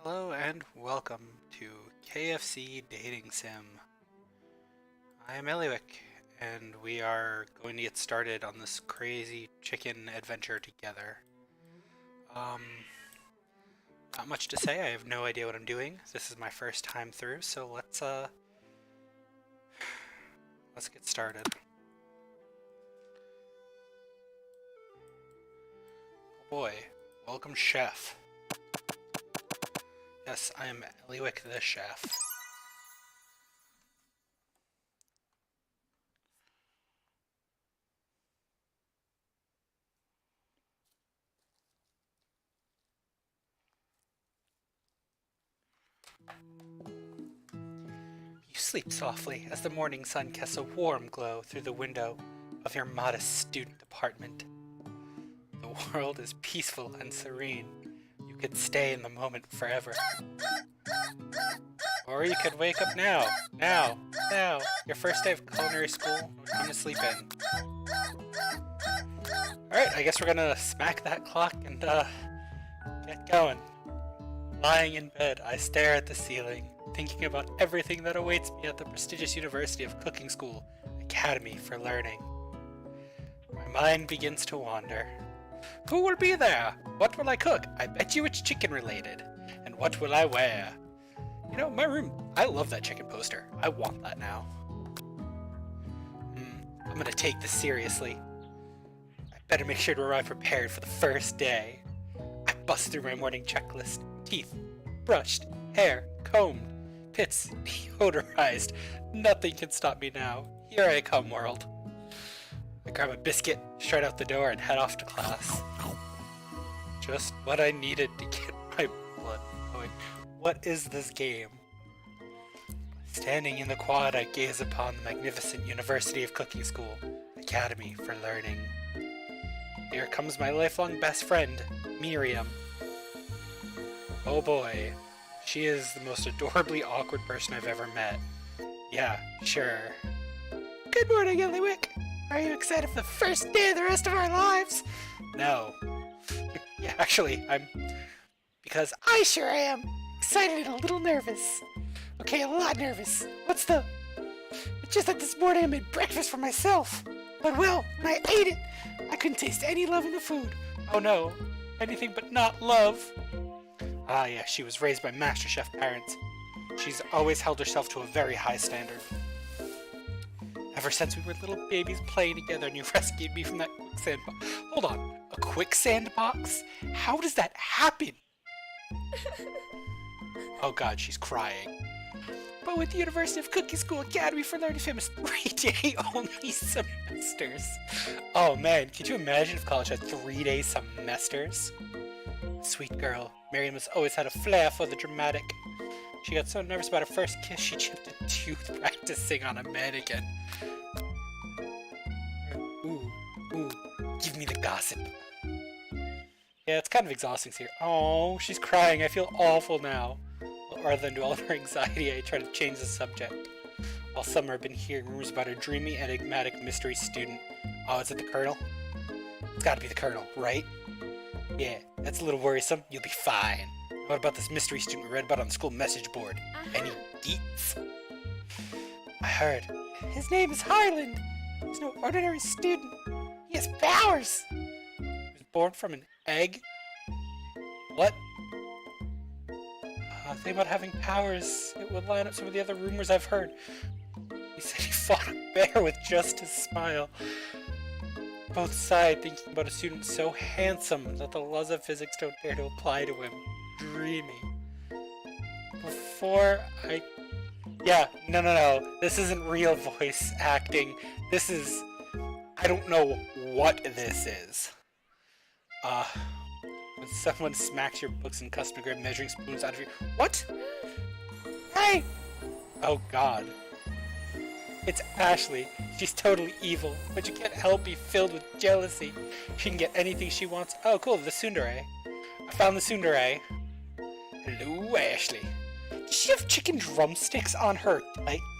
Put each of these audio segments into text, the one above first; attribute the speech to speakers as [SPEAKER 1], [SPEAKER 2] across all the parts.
[SPEAKER 1] Hello and welcome to KFC Dating Sim. I am Eliwick, and we are going to get started on this crazy chicken adventure together. Um, Not much to say. I have no idea what I'm doing. This is my first time through, so let's get started. Oh boy, welcome chef. Yes, I am Eliwick the chef. You sleep softly as the morning sun casts a warm glow through the window of your modest student apartment. The world is peaceful and serene. You could stay in the moment forever. Or you could wake up now. Now. Your first day of culinary school. No time to sleep in. Alright, I guess we're gonna smack that clock and get going. Lying in bed, I stare at the ceiling, thinking about everything that awaits me at the prestigious University of Cooking School, Academy for Learning. My mind begins to wander. Who will be there? What will I cook? I bet you it's chicken related. And what will I wear? You know, my room, I love that chicken poster. I want that now. I'm gonna take this seriously. I better make sure to arrive prepared for the first day. I bust through my morning checklist. Teeth, brushed, hair, combed, pits, deodorized. Nothing can stop me now. Here I come, world. I grab a biscuit, straight out the door, and head off to class. Just what I needed to get my blood flowing. What is this game? Standing in the quad, I gaze upon the magnificent University of Cooking School, Academy for Learning. Here comes my lifelong best friend, Miriam. Oh boy, she is the most adorably awkward person I've ever met. Yeah, sure. Good morning, Eliwick. Are you excited for the first day of the rest of our lives? No. Yeah, actually, because I sure am. Excited and a little nervous. Okay, a lot nervous. It's just that this morning I made breakfast for myself. But well, when I ate it, I couldn't taste any love in the food. Oh no, anything but not love. Ah yeah, she was raised by MasterChef parents. She's always held herself to a very high standard. Ever since we were little babies playing together and you rescued me from that quicksand box. Hold on, a quicksand box? How does that happen? Oh god, she's crying. But with the University of Cooking School Academy for Learning famous 3-day only semesters. Oh man, could you imagine if college had 3-day semesters? Sweet girl, Miriam has always had a flair for the dramatic. She got so nervous about her first kiss, she chipped a tooth practicing on a mannequin. Ooh, give me the gossip. Yeah, it's kind of exhausting here. Oh, she's crying. I feel awful now. Rather than dwell on her anxiety, I try to change the subject. All summer I've been hearing rumors about a dreamy, enigmatic mystery student. Oh, is it the Colonel? It's gotta be the Colonel, right? Yeah, that's a little worrisome. You'll be fine. What about this mystery student we read about on the school message board? Any deets? I heard. His name is Harland. He's no ordinary student. He has powers. He was born from an egg? What? Thing about having powers, it would line up some of the other rumors I've heard. He said he fought a bear with just his smile. Both sighed, thinking about a student so handsome that the laws of physics don't dare to apply to him. Dreaming. No. This isn't real voice acting. This is... I don't know what this is. When someone smacks your books and custom-grade measuring spoons out of your... What? Hey! Oh god. It's Ashley. She's totally evil, but you can't help be filled with jealousy. She can get anything she wants. Oh cool, the tsundere. I found the tsundere. Hello, Ashley. Does she have chicken drumsticks on her,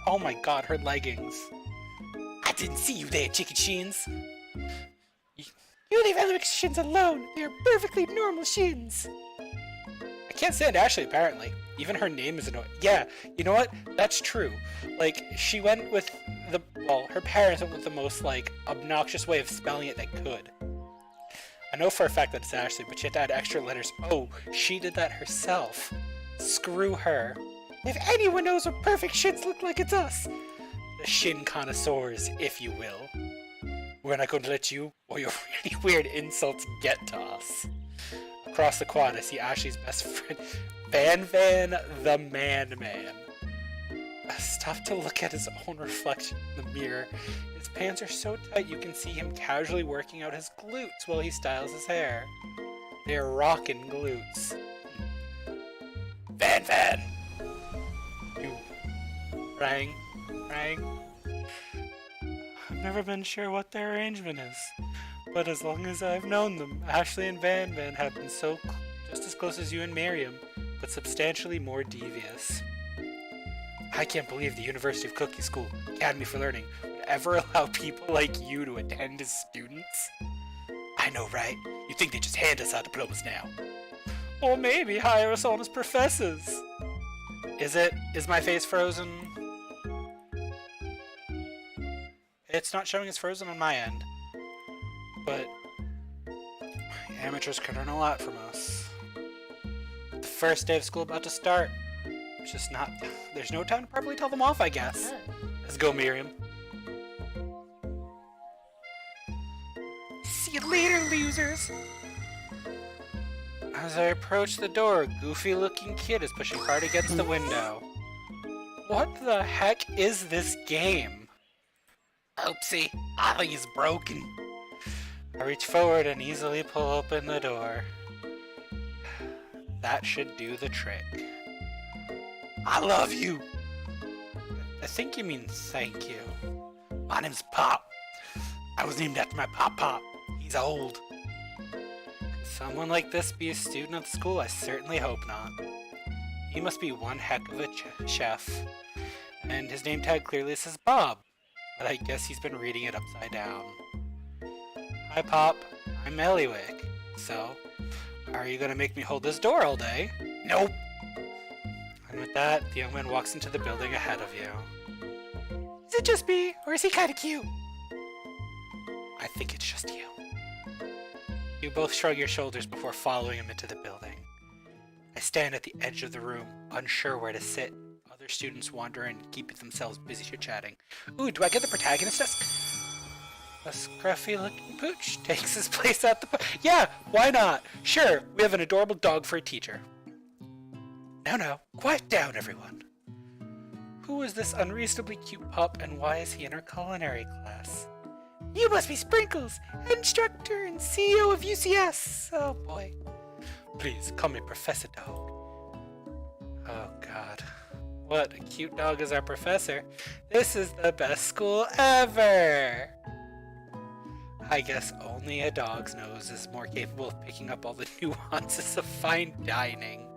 [SPEAKER 1] oh my god, her leggings? I didn't see you there, chicken shins. You leave Eliwick's shins alone. They are perfectly normal shins. I can't stand Ashley, apparently. Even her name is annoying. Yeah, you know what? That's true. Like, she went with her parents went with the most, like, obnoxious way of spelling it they could. I know for a fact that it's Ashley, but she had to add extra letters. Oh, she did that herself. Screw her. If anyone knows what perfect shits look like, it's us. The shin connoisseurs, if you will. We're not going to let you or your really weird insults get to us. Across the quad, I see Ashley's best friend, Van the Man. It's tough to look at his own reflection in the mirror. His pants are so tight you can see him casually working out his glutes while he styles his hair. They're rockin' glutes. Van! You rang. I've never been sure what their arrangement is, but as long as I've known them, Ashley and Van have been just as close as you and Miriam, but substantially more devious. I can't believe the University of Cookie School, Academy for Learning, would ever allow people like you to attend as students. I know, right? You think they just hand us our diplomas now? Or maybe hire us on as professors. Is my face frozen? It's not showing as frozen on my end. But amateurs can learn a lot from us. The first day of school about to start. It's just not... There's no time to properly tell them off, I guess. Let's go, Miriam. See you later, losers! As I approach the door, a goofy-looking kid is pushing hard against the window. What the heck is this game? Oopsie, Ollie is broken. I reach forward and easily pull open the door. That should do the trick. I love you! I think you mean thank you. My name's Pop. I was named after my Pop. He's old. Could someone like this be a student at the school? I certainly hope not. He must be one heck of a chef. And his name tag clearly says Bob, but I guess he's been reading it upside down. Hi, Pop. I'm Eliwick. So, are you gonna make me hold this door all day? Nope! And with that, the young man walks into the building ahead of you. Is it just me, or is he kinda cute? I think it's just you. You both shrug your shoulders before following him into the building. I stand at the edge of the room, unsure where to sit. Other students wander in, keeping themselves busy chit-chatting. Ooh, do I get the protagonist desk? A scruffy-looking pooch takes his place at the... Yeah, why not? Sure, we have an adorable dog for a teacher. No, quiet down, everyone. Who is this unreasonably cute pup, and why is he in our culinary class? You must be Sprinkles, instructor and CEO of UCS. Oh boy. Please, call me Professor Dog. Oh god. What a cute dog is our professor. This is the best school ever! I guess only a dog's nose is more capable of picking up all the nuances of fine dining.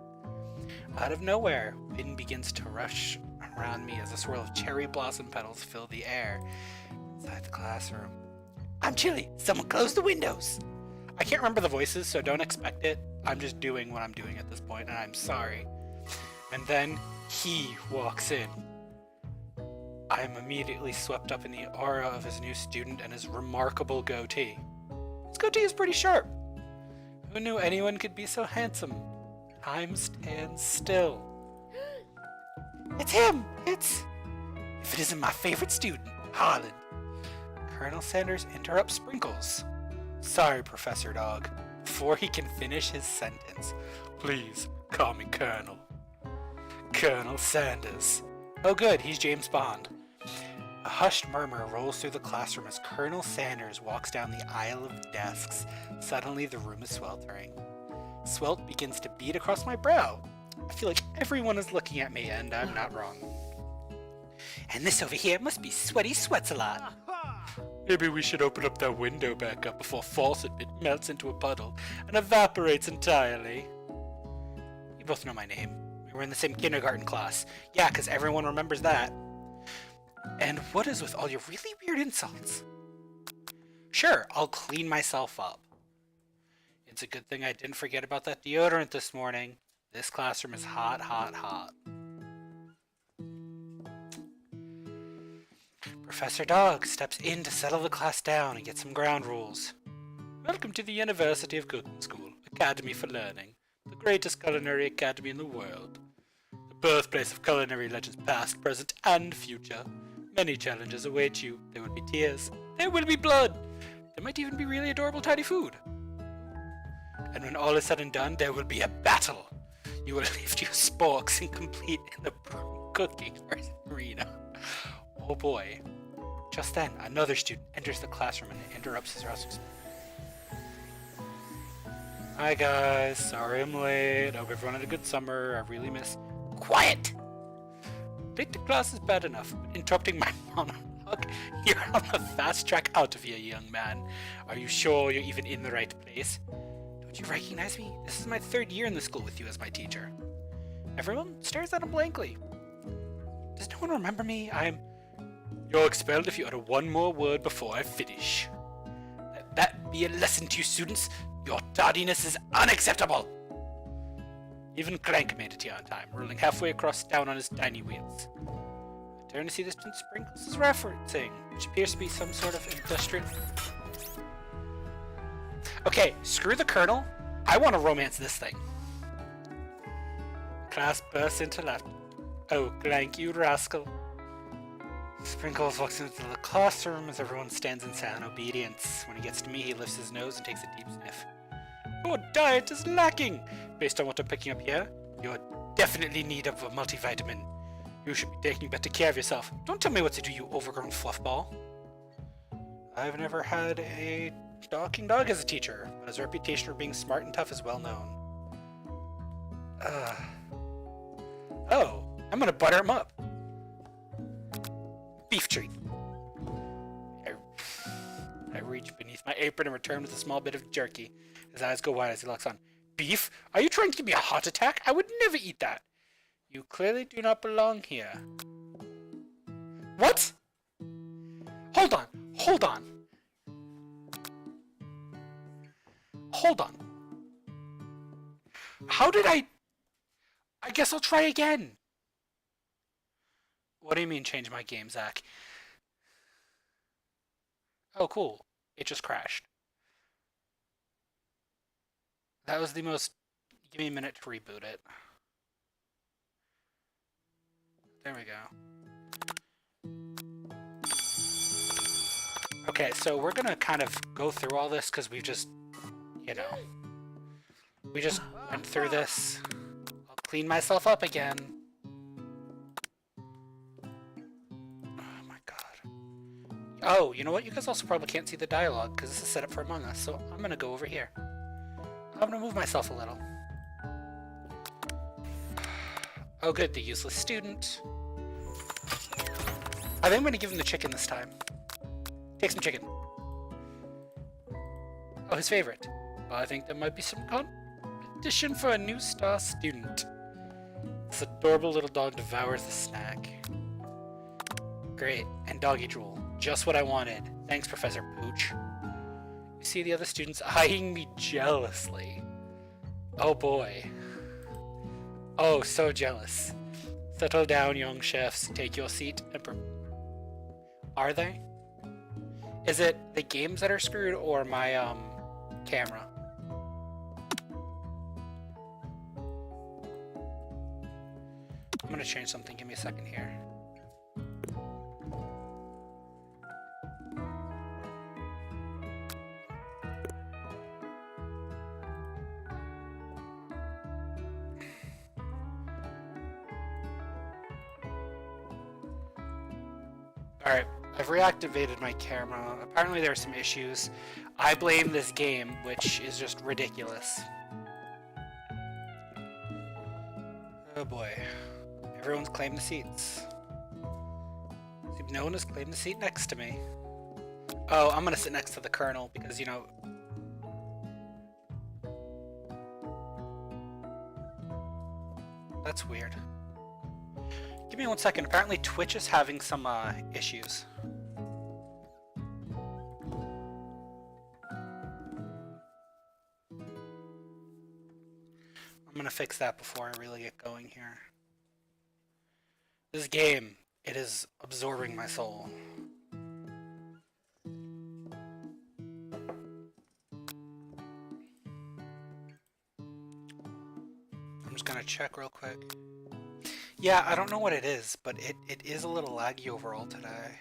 [SPEAKER 1] Out of nowhere, wind begins to rush around me as a swirl of cherry blossom petals fill the air inside the classroom. I'm chilly. Someone close the windows. I can't remember the voices, so don't expect it. I'm just doing what I'm doing at this point, and I'm sorry. And then he walks in. I am immediately swept up in the aura of his new student and his remarkable goatee. His goatee is pretty sharp. Who knew anyone could be so handsome? Time stands still. It's him! If it isn't my favorite student, Harlan. Colonel Sanders interrupts Sprinkles. Sorry, Professor Dog. Before he can finish his sentence, please call me Colonel. Colonel Sanders. Oh good, he's James Bond. A hushed murmur rolls through the classroom as Colonel Sanders walks down the aisle of desks. Suddenly the room is sweltering. Swelt begins to bead across my brow. I feel like everyone is looking at me, and I'm not wrong. And this over here must be Sweaty Sweats-a-Lot. Maybe we should open up that window back up before Faucet melts into a puddle and evaporates entirely. You both know my name. We were in the same kindergarten class. Yeah, because everyone remembers that. And what is with all your really weird insults? Sure, I'll clean myself up. It's a good thing I didn't forget about that deodorant this morning. This classroom is hot, hot, hot. Professor Dog steps in to settle the class down and get some ground rules. Welcome to the University of Cooking School, Academy for Learning, the greatest culinary academy in the world. The birthplace of culinary legends past, present, and future. Many challenges await you. There will be tears. There will be blood. There might even be really adorable tiny food. And when all is said and done, there will be a battle. You will lift your sporks and complete in the cooking arena. Oh boy. Just then, another student enters the classroom and interrupts his lessons. Hi guys, sorry I'm late. Hope everyone had a good summer. I really miss... Quiet! Late to class is bad enough, but interrupting my monologue, you're on the fast track out of here, young man. Are you sure you're even in the right place? Don't you recognize me? This is my 3rd year in the school with you as my teacher. Everyone stares at him blankly. Does no one remember me? You're expelled if you utter one more word before I finish. Let that be a lesson to you, students. Your tardiness is unacceptable. Even Clank made it here on time, rolling halfway across town on his tiny wheels. I turn to see the student Sprinkles is referencing, which appears to be some sort of industrial... Okay, screw the colonel. I want to romance this thing. Class bursts into laughter. Oh, Clank, you rascal. Sprinkles walks into the classroom as everyone stands in silent obedience. When he gets to me, he lifts his nose and takes a deep sniff. Your diet is lacking! Based on what I'm picking up here, you're definitely in need of a multivitamin. You should be taking better care of yourself. Don't tell me what to do, you overgrown fluffball. I've never had a talking dog as a teacher, but his reputation for being smart and tough is well known. Oh, I'm gonna butter him up. Beef treat. I reach beneath my apron and return with a small bit of jerky. His eyes go wide as he looks on. Beef? Are you trying to give me a heart attack? I would never eat that. You clearly do not belong here. What? Hold on. Hold on. Hold on. How did I guess I'll try again. What do you mean change my game, Zach? Oh, cool. It just crashed. That was the most... Give me a minute to reboot it. There we go. Okay, so we're gonna kind of go through all this because we've just, you know, we just went through this. I'll clean myself up again. Oh my god. Oh, you know what? You guys also probably can't see the dialogue because this is set up for Among Us, so I'm gonna go over here. I'm gonna move myself a little. Oh good, the useless student. I think I'm gonna give him the chicken this time. Take some chicken. Oh, his favorite. Well, I think there might be some competition for a new star student. This adorable little dog devours the snack. Great, and doggy drool. Just what I wanted. Thanks, Professor Pooch. You see the other students eyeing me jealously. Oh boy. Oh, so jealous. Settle down, young chefs. Take your seat and Are they? Is it the games that are screwed or my camera? I'm gonna change something. Give me a second here. Alright, I've reactivated my camera. Apparently there are some issues. I blame this game, which is just ridiculous. Oh boy. Everyone's claimed the seats. No one has claimed the seat next to me. Oh, I'm gonna sit next to the Colonel because, you know... That's weird. Give me 1 second. Apparently Twitch is having some issues. I'm gonna fix that before I really get going here. This game, it is absorbing my soul. I'm just gonna check real quick. Yeah, I don't know what it is, but it is a little laggy overall today.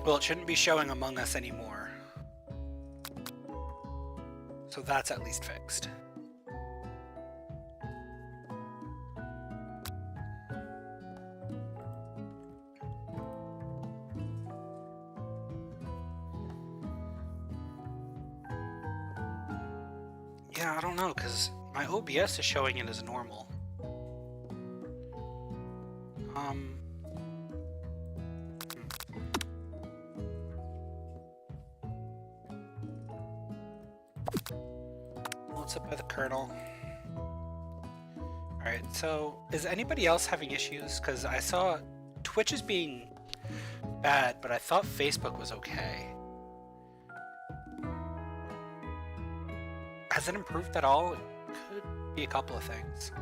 [SPEAKER 1] Well, it shouldn't be showing Among Us anymore. So that's at least fixed. Yeah, I don't know, because my OBS is showing it as normal. What's up by the kernel? Alright, so is anybody else having issues? Because I saw Twitch is being bad, but I thought Facebook was okay. Has it improved at all? It could be a couple of things.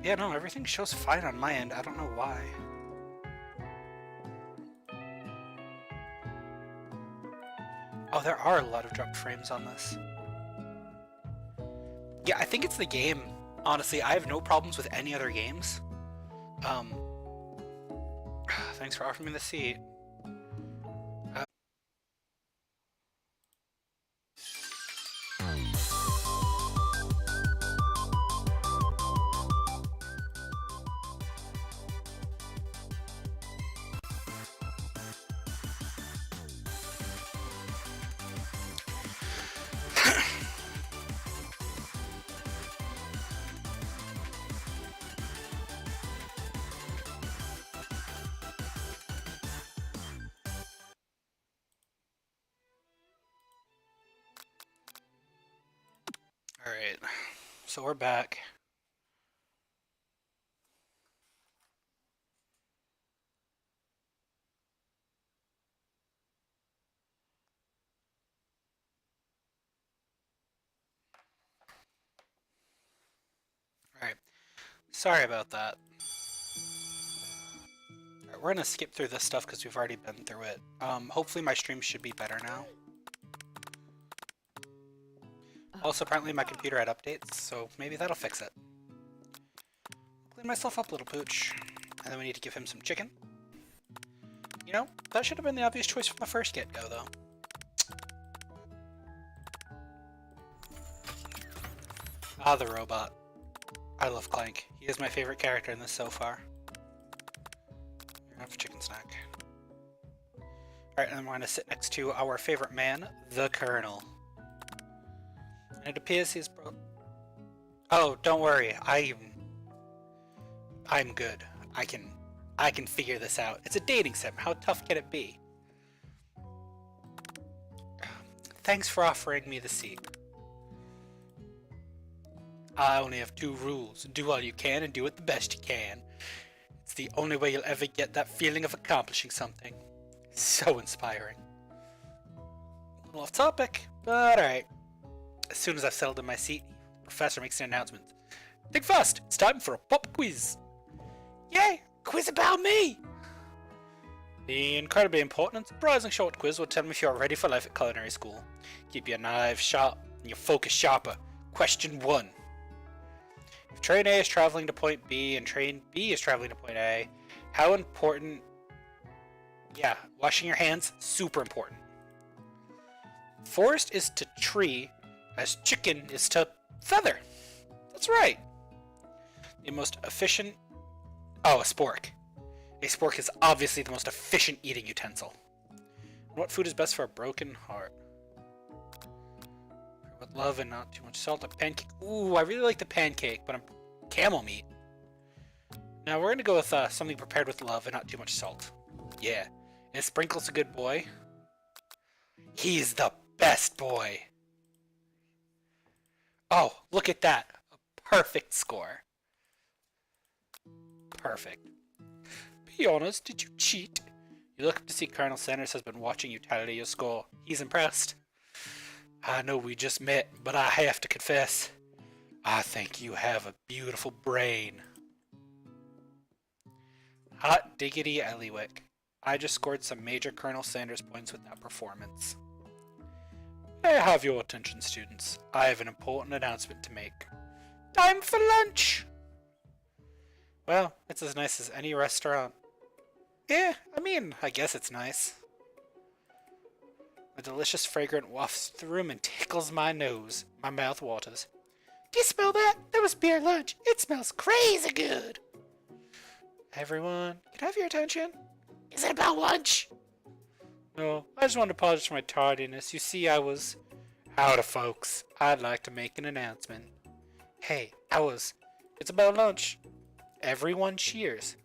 [SPEAKER 1] Yeah, no, everything shows fine on my end. I don't know why. Oh, there are a lot of dropped frames on this. Yeah, I think it's the game. Honestly, I have no problems with any other games. Thanks for offering me the seat. Alright, so we're back. Alright, sorry about that. Alright, we're gonna skip through this stuff because we've already been through it. Hopefully my stream should be better now. Also, apparently my computer had updates, so maybe that'll fix it. Clean myself up, little pooch. And then we need to give him some chicken. You know, that should have been the obvious choice from the first get-go, though. Ah, the robot. I love Clank. He is my favorite character in this so far. You're gonna have a chicken snack. Alright, and then we're gonna sit next to our favorite man, the Colonel. And it appears he's Oh, don't worry. I'm good. I can figure this out. It's a dating sim. How tough can it be? Thanks for offering me the seat. I only have 2 rules. Do all you can and do it the best you can. It's the only way you'll ever get that feeling of accomplishing something. So inspiring. A little off topic, but alright. As soon as I've settled in my seat, the professor makes an announcement. Think fast! It's time for a pop quiz! Yay! Quiz about me! The incredibly important and surprising short quiz will tell me if you're ready for life at culinary school. Keep your knives sharp and your focus sharper. Question 1. If train A is traveling to point B and train B is traveling to point A, how important... Yeah, washing your hands, super important. Forest is to tree, as chicken is to feather. That's right. The most efficient... Oh, a spork. A spork is obviously the most efficient eating utensil. What food is best for a broken heart? With love and not too much salt. A pancake. Ooh, I really like the pancake, but I'm camel meat. Now we're gonna go with something prepared with love and not too much salt. Yeah. And sprinkle's a good boy. He's the best boy. Oh, look at that. A perfect score. Perfect. Be honest, did you cheat? You look up to see Colonel Sanders has been watching you tally your score. He's impressed. I know we just met, but I have to confess, I think you have a beautiful brain. Hot diggity Eliwick. I just scored some major Colonel Sanders points with that performance. May I have your attention, students? I have an important announcement to make. Time for lunch! Well, it's as nice as any restaurant. Yeah, I guess it's nice. A delicious fragrant wafts through the room and tickles my nose. My mouth waters. Do you smell that? That was beer lunch. It smells crazy good. Everyone, can I have your attention? Is it about lunch? No, I just wanted to apologize for my tardiness. You see, I was out of folks. I'd like to make an announcement. Hey, it's about lunch. Everyone cheers.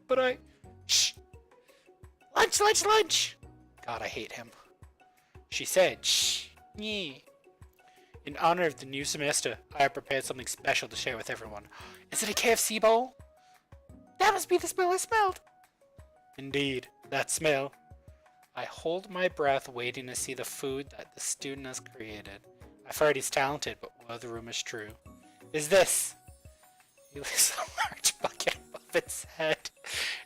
[SPEAKER 1] But shh. Lunch, lunch, lunch. God, I hate him. She said, shh. Yeah. In honor of the new semester, I have prepared something special to share with everyone. Is it a KFC bowl? That must be the smell I smelled. Indeed, that smell. I hold my breath waiting to see the food that the student has created. I've heard he's talented, but what of the rumor is true? Is this? He lifts a large bucket above its head.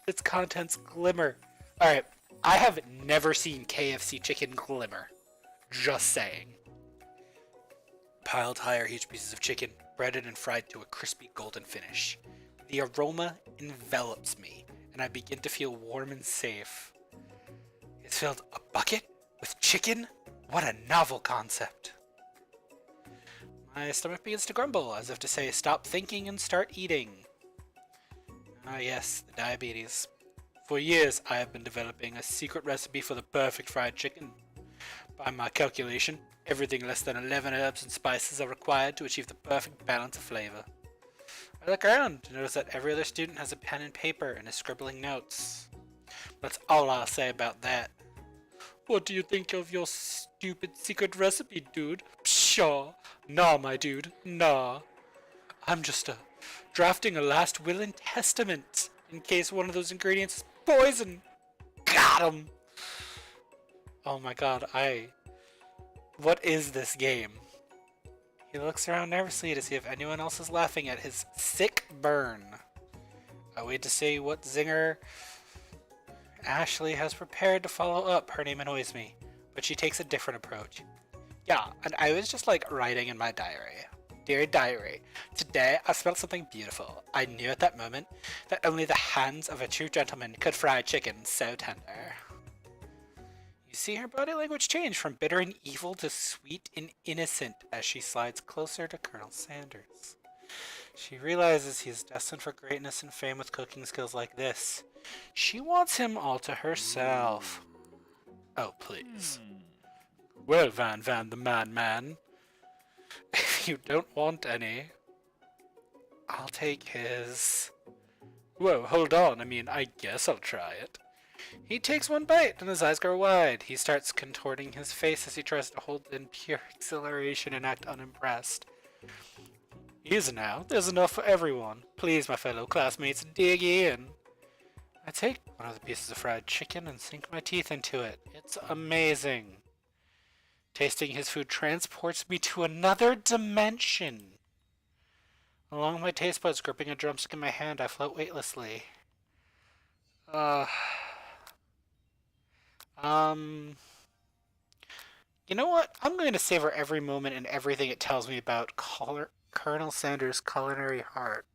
[SPEAKER 1] Its contents glimmer. Alright, I have never seen KFC chicken glimmer. Just saying. Piled high are huge pieces of chicken, breaded and fried to a crispy golden finish. The aroma envelops me, and I begin to feel warm and safe. It's filled a bucket with chicken? What a novel concept. My stomach begins to grumble, as if to say, stop thinking and start eating. Ah yes, the diabetes. For years, I have been developing a secret recipe for the perfect fried chicken. By my calculation, everything less than 11 herbs and spices are required to achieve the perfect balance of flavor. I look around to notice that every other student has a pen and paper and is scribbling notes. That's all I'll say about that. What do you think of your stupid secret recipe, dude? Pshaw. Nah, my dude. Nah. I'm just drafting a last will and testament in case one of those ingredients is poison. Got him. Oh my god, What is this game? He looks around nervously to see if anyone else is laughing at his sick burn. I wait to see what zinger Ashley has prepared to follow up. Her name annoys me, but she takes a different approach. Yeah, and I was just writing in my diary. Dear diary, today I smelled something beautiful. I knew at that moment that only the hands of a true gentleman could fry chicken so tender. You see her body language change from bitter and evil to sweet and innocent as she slides closer to Colonel Sanders. She realizes he is destined for greatness and fame with cooking skills like this. She wants him all to herself. Oh, please. Well, Van the madman, if you don't want any, I'll take his... Whoa, hold on. I guess I'll try it. He takes one bite and his eyes grow wide. He starts contorting his face as he tries to hold in pure exhilaration and act unimpressed. Easy now. There's enough for everyone. Please, my fellow classmates, dig in. I take one of the pieces of fried chicken and sink my teeth into it. It's amazing. Tasting his food transports me to another dimension. Along with my taste buds gripping a drumstick in my hand, I float weightlessly. You know what? I'm going to savor every moment and everything it tells me about Colonel Sanders' culinary heart.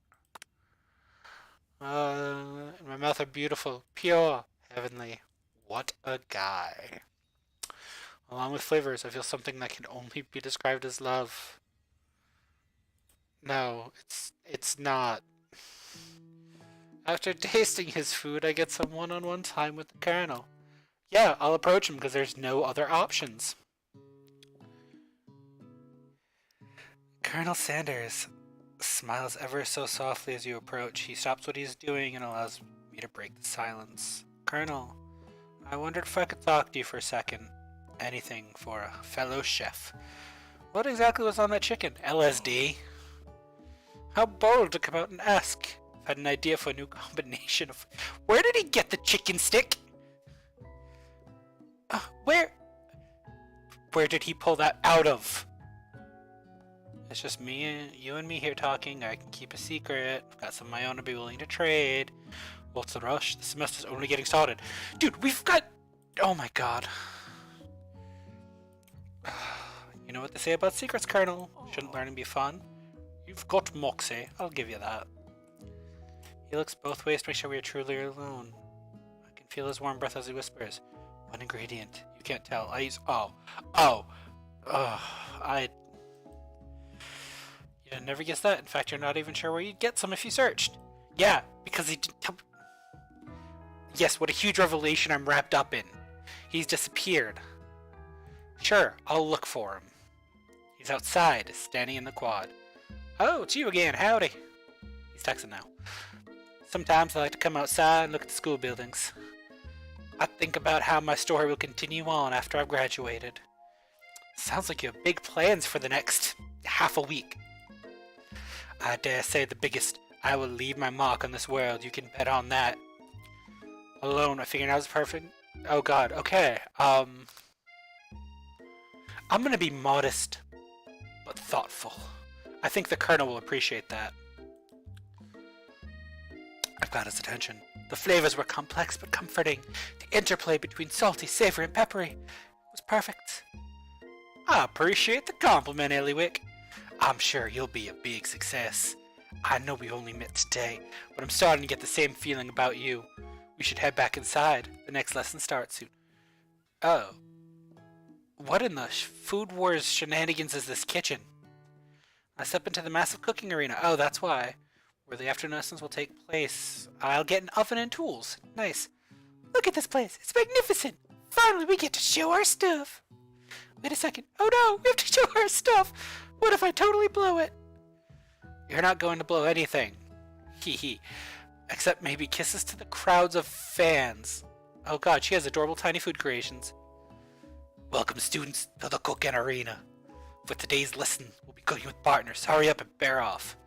[SPEAKER 1] In my mouth are beautiful, pure, heavenly. What a guy. Along with flavors, I feel something that can only be described as love. No, it's not. After tasting his food, I get some one-on-one time with the Colonel. Yeah, I'll approach him because there's no other options. Colonel Sanders smiles ever so softly as you approach. He stops what he's doing and allows me to break the silence. Colonel, I wondered if I could talk to you for a second. anything for a fellow chef. What exactly was on that chicken? LSD? How bold to come out and ask. I've had an idea for a new combination of... Where did he get the chicken stick? Where did he pull that out of? It's just you and me here talking. I can keep a secret. I've got some of my own to be willing to trade. What's the rush? The semester's only getting started. Dude, we've got... Oh my god. You know what they say about secrets, Colonel? Shouldn't learning be fun? You've got moxie. I'll give you that. He looks both ways to make sure we are truly alone. I can feel his warm breath as he whispers. One ingredient. You can't tell. I use... You'd never guess that. In fact, you're not even sure where you'd get some if you searched. Yeah, because he didn't tell... Yes, what a huge revelation I'm wrapped up in. He's disappeared. Sure, I'll look for him. He's outside, standing in the quad. Oh, it's you again. Howdy. He's texting now. Sometimes I like to come outside and look at the school buildings. I think about how my story will continue on after I've graduated. Sounds like you have big plans for the next half a week. I dare say the biggest. I will leave my mark on this world. You can bet on that. Alone, I figured I was perfect. Oh god, okay. I'm gonna be modest, but thoughtful. I think the Colonel will appreciate that. I've got his attention. The flavors were complex but comforting. The interplay between salty, savory, and peppery was perfect. I appreciate the compliment, Eliwick. I'm sure you'll be a big success. I know we've only met today, but I'm starting to get the same feeling about you. We should head back inside. The next lesson starts soon. Oh. What in the Food Wars shenanigans is this kitchen? I step into the massive cooking arena. Oh, that's why. Where the afternoon lessons will take place. I'll get an oven and tools. Nice. Look at this place. It's magnificent. Finally, we get to show our stuff. Wait a second. Oh no, we have to show our stuff. What if I totally blow it? You're not going to blow anything. Hee hee. Except maybe kisses to the crowds of fans. Oh god, she has adorable tiny food creations. Welcome students to the cooking arena. For today's lesson, we'll be cooking with partners. Hurry up and bear off.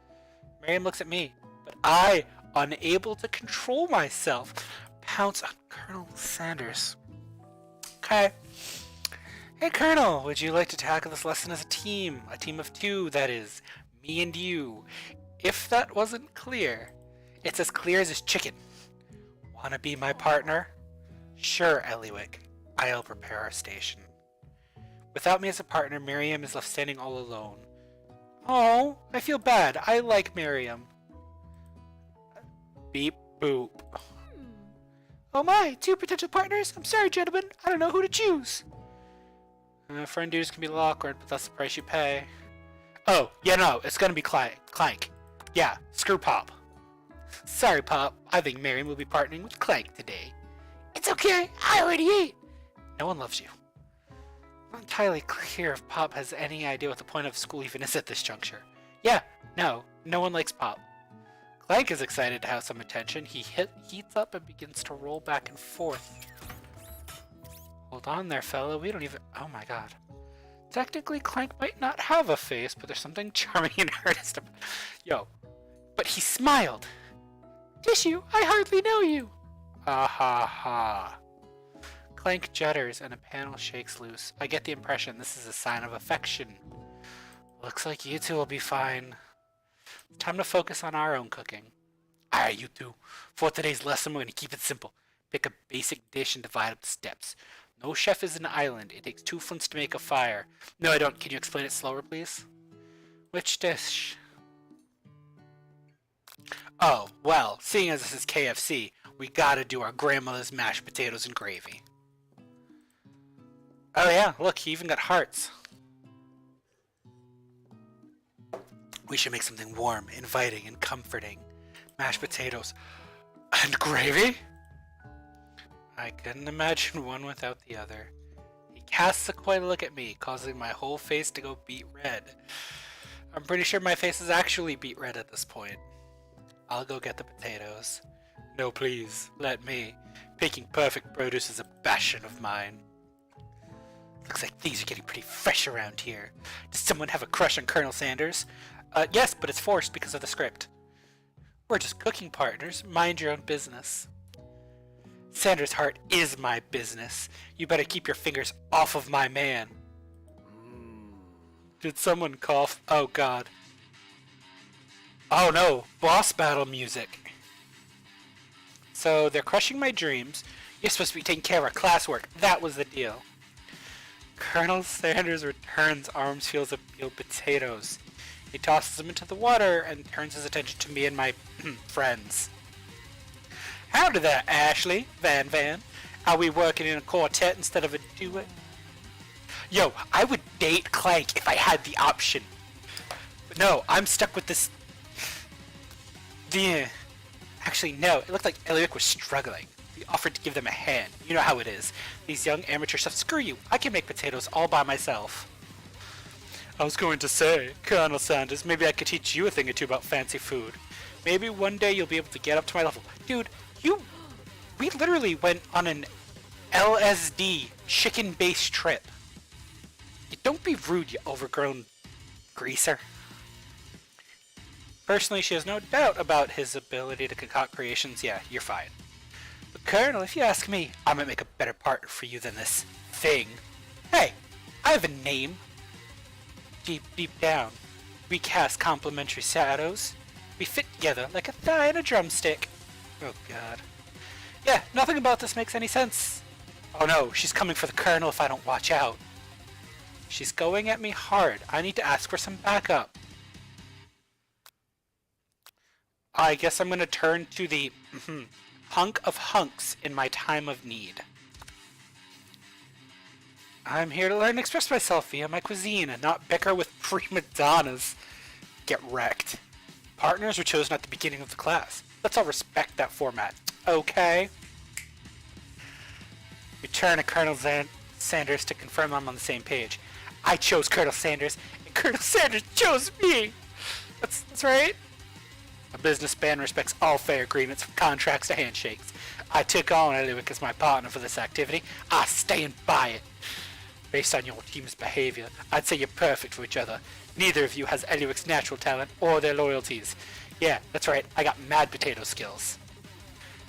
[SPEAKER 1] Miriam looks at me, but I, unable to control myself, pounce on Colonel Sanders. Okay. Hey Colonel, would you like to tackle this lesson as a team? A team of two, that is. Me and you. If that wasn't clear, it's as clear as chicken. Wanna be my partner? Sure, Eliwick. I'll prepare our station. Without me as a partner, Miriam is left standing all alone. Oh, I feel bad. I like Miriam. Beep boop. Oh my, two potential partners? I'm sorry, gentlemen. I don't know who to choose. Friend duties can be a little awkward, but that's the price you pay. Oh, yeah, no, it's gonna be Clank. Yeah, screw Pop. Sorry, Pop. I think Miriam will be partnering with Clank today. It's okay. I already ate. No one loves you. I'm not entirely clear if Pop has any idea what the point of school even is at this juncture. Yeah, no one likes Pop. Clank is excited to have some attention. He heats up and begins to roll back and forth. Hold on there, fella. We don't even... Oh my god. Technically, Clank might not have a face, but there's something charming and earnest about... Yo. But he smiled. Tissue, I hardly know you. Ah ha ha. Clank judders and a panel shakes loose. I get the impression this is a sign of affection. Looks like you two will be fine. It's time to focus on our own cooking. Alright, you two. For today's lesson, we're going to keep it simple. Pick a basic dish and divide up the steps. No chef is an island. It takes 2 flints to make a fire. No, I don't. Can you explain it slower, please? Which dish? Oh, well, seeing as this is KFC, we gotta do our grandmother's mashed potatoes and gravy. Oh yeah, look, he even got hearts. We should make something warm, inviting, and comforting. Mashed potatoes and gravy? I couldn't imagine one without the other. He casts a coy look at me, causing my whole face to go beet red. I'm pretty sure my face is actually beet red at this point. I'll go get the potatoes. No, please, let me. Picking perfect produce is a passion of mine. Looks like things are getting pretty fresh around here. Does someone have a crush on Colonel Sanders? Yes, but it's forced because of the script. We're just cooking partners. Mind your own business. Sanders' heart is my business. You better keep your fingers off of my man. Did someone cough? Oh god. Oh no, boss battle music. So they're crushing my dreams. You're supposed to be taking care of our classwork. That was the deal. Colonel Sanders returns arms full of peeled potatoes. He tosses them into the water and turns his attention to me and my friends. Howdy there, Ashley, Van. Are we working in a quartet instead of a duet? Yo, I would date Clank if I had the option. But no, I'm stuck with this... Actually, no, it looked like Eliot was struggling. We offered to give them a hand. You know how it is. These young amateur chefs, screw you. I can make potatoes all by myself. I was going to say, Colonel Sanders, maybe I could teach you a thing or two about fancy food. Maybe one day you'll be able to get up to my level. Dude, we literally went on an LSD chicken-based trip. Don't be rude, you overgrown greaser. Personally, she has no doubt about his ability to concoct creations. Yeah, you're fine. But Colonel, if you ask me, I might make a better partner for you than this thing. Hey, I have a name. Deep down, we cast complementary shadows. We fit together like a thigh and a drumstick. Oh god. Yeah, nothing about this makes any sense. Oh no, she's coming for the Colonel if I don't watch out. She's going at me hard. I need to ask for some backup. I guess I'm going to turn to the hunk of hunks in my time of need. I'm here to learn and express myself via my cuisine and not bicker with prima donnas. Get wrecked. Partners were chosen at the beginning of the class. Let's all respect that format. Okay? Return to Colonel Sanders to confirm I'm on the same page. I chose Colonel Sanders, and Colonel Sanders chose me! That's right. A business man respects all fair agreements from contracts to handshakes. I took on Eliwick as my partner for this activity. I stand by it. Based on your team's behavior, I'd say you're perfect for each other. Neither of you has Eliwick's natural talent or their loyalties. Yeah, that's right, I got mad potato skills.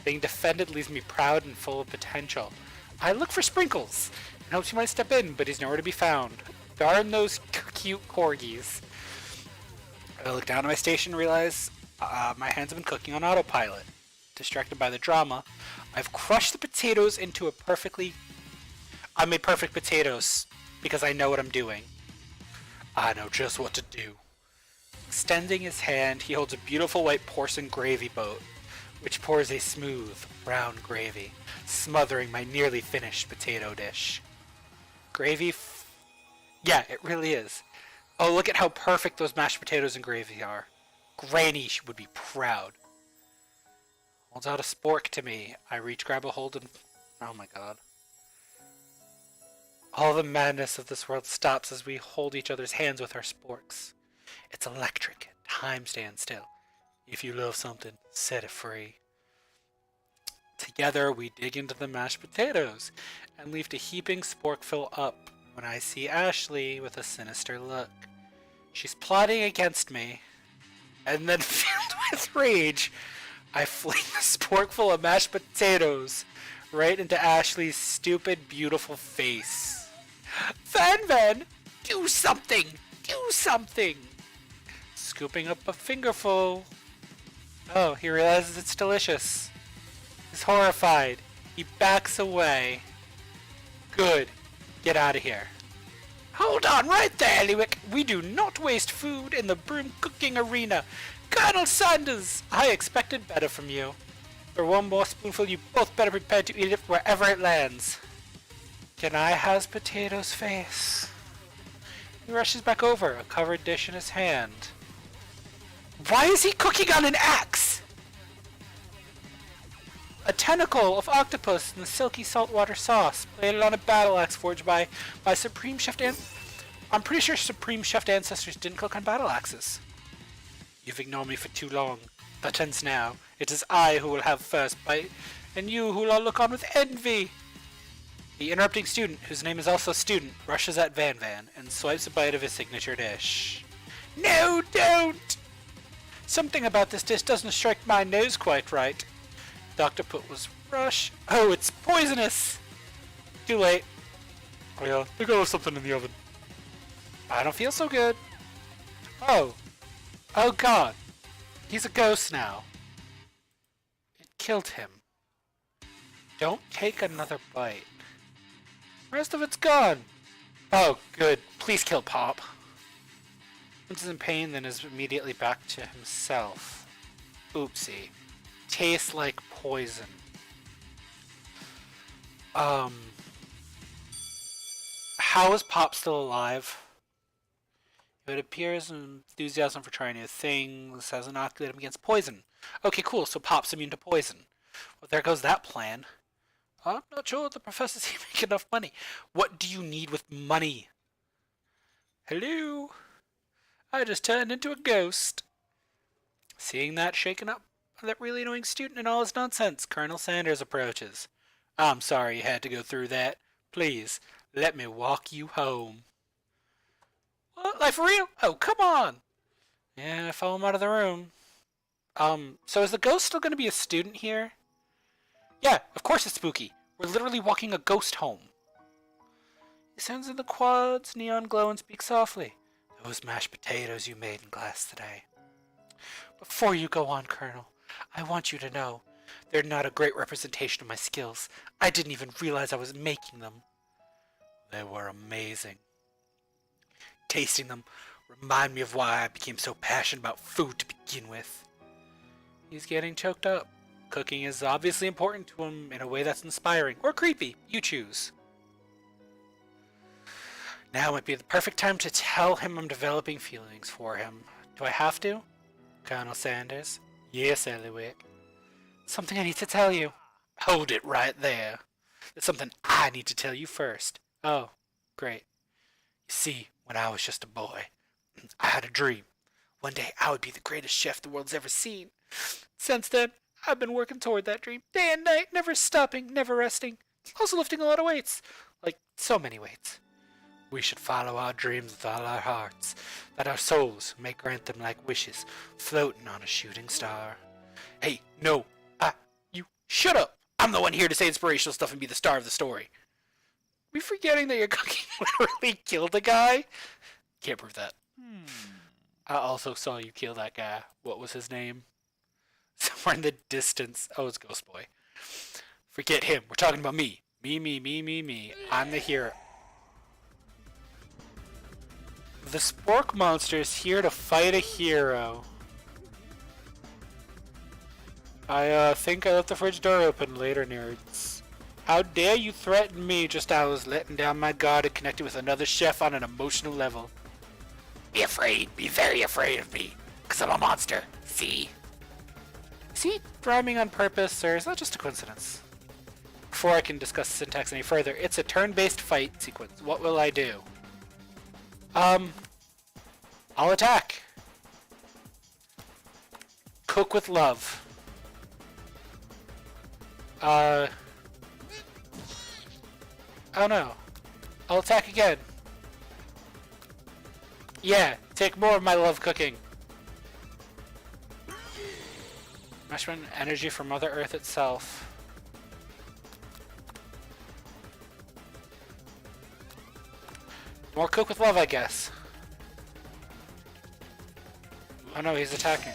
[SPEAKER 1] Being defended leaves me proud and full of potential. I look for Sprinkles, and hopes he might step in, but he's nowhere to be found. Darn those cute corgis. I look down at my station and realize my hands have been cooking on autopilot. Distracted by the drama, I've crushed the potatoes into I made perfect potatoes because I know what I'm doing. I know just what to do. Extending his hand, he holds a beautiful white porcelain gravy boat, which pours a smooth, brown gravy, smothering my nearly finished potato dish. Gravy yeah, it really is. Oh, look at how perfect those mashed potatoes and gravy are. Granny would be proud. Holds out a spork to me. I reach, grab a hold, and... oh my god. All the madness of this world stops as we hold each other's hands with our sporks. It's electric. Time stands still. If you love something, set it free. Together, we dig into the mashed potatoes and leave a heaping sporkful up when I see Ashley with a sinister look. She's plotting against me, and then filled with rage, I fling the sporkful of mashed potatoes right into Ashley's stupid, beautiful face. Van, do something! Do something! Scooping up a fingerful. Oh, he realizes it's delicious. He's horrified. He backs away. Good. Get out of here. Hold on right there, Eliwick. We do not waste food in the broom cooking arena. Colonel Sanders, I expected better from you. For one more spoonful, you both better prepare to eat it wherever it lands. Can I have potatoes face? He rushes back over, a covered dish in his hand. Why is he cooking on an axe? A tentacle of octopus in the silky saltwater sauce, plated on a battle axe forged by Supreme Chef I'm pretty sure Supreme Chef ancestors didn't cook on battle axes. You've ignored me for too long. That ends now. It is I who will have first bite, and you who will look on with envy. The interrupting student, whose name is also Student, rushes at Van Van and swipes a bite of his signature dish. No, don't! Something about this dish doesn't strike my nose quite right. The octopus was rush. Oh, it's poisonous! Too late. Oh yeah, I think I left something in the oven. I don't feel so good. Oh. Oh god. He's a ghost now. It killed him. Don't take another bite. The rest of it's gone. Oh, good. Please kill Pop. Once he's in pain, then is immediately back to himself. Oopsie. Tastes like poison. How is Pop still alive? It appears enthusiasm for trying new things has inoculated him against poison. Okay, cool, so Pop's immune to poison. Well, there goes that plan. I'm not sure the professors here make enough money. What do you need with money? Hello? I just turned into a ghost. Seeing that shaken up, that really annoying student and all his nonsense, Colonel Sanders approaches. I'm sorry you had to go through that. Please, let me walk you home. What? Like for real? Oh, come on! Yeah, I follow him out of the room. So is the ghost still gonna be a student here? Yeah, of course it's spooky. We're literally walking a ghost home. He stands in the quads, neon glow, and speaks softly. Those mashed potatoes you made in class today. Before you go on, Colonel, I want you to know they're not a great representation of my skills. I didn't even realize I was making them. They were amazing. Tasting them remind me of why I became so passionate about food to begin with. He's getting choked up. Cooking is obviously important to him in a way that's inspiring or creepy. You choose. Now might be the perfect time to tell him I'm developing feelings for him. Do I have to? Colonel Sanders? Yes, Eliwick. Something I need to tell you. Hold it right there. There's something I need to tell you first. Oh, great. You see, when I was just a boy, I had a dream. One day I would be the greatest chef the world's ever seen. Since then, I've been working toward that dream, day and night, never stopping, never resting. Also lifting a lot of weights. Like, so many weights. We should follow our dreams with all our hearts, that our souls may grant them like wishes, floating on a shooting star. Hey, no, you shut up! I'm the one here to say inspirational stuff and be the star of the story. Are we forgetting that your cooking literally killed a guy? Can't prove that. I also saw you kill that guy. What was his name? Somewhere in the distance. Oh, it's Ghost Boy. Forget him. We're talking about me. Me. I'm the hero. The Spork Monster is here to fight a hero. I think I left the fridge door open later, nerds. How dare you threaten me just as I was letting down my guard and connected with another chef on an emotional level. Be afraid. Be very afraid of me. Because I'm a monster. See? Is he rhyming on purpose, or is that just a coincidence? Before I can discuss syntax any further, it's a turn-based fight sequence. What will I do? I'll attack. Cook with love. Oh no. I'll attack again. Yeah, take more of my love cooking. Mushroom energy from Mother Earth itself. More cook with love, I guess. Oh no, he's attacking.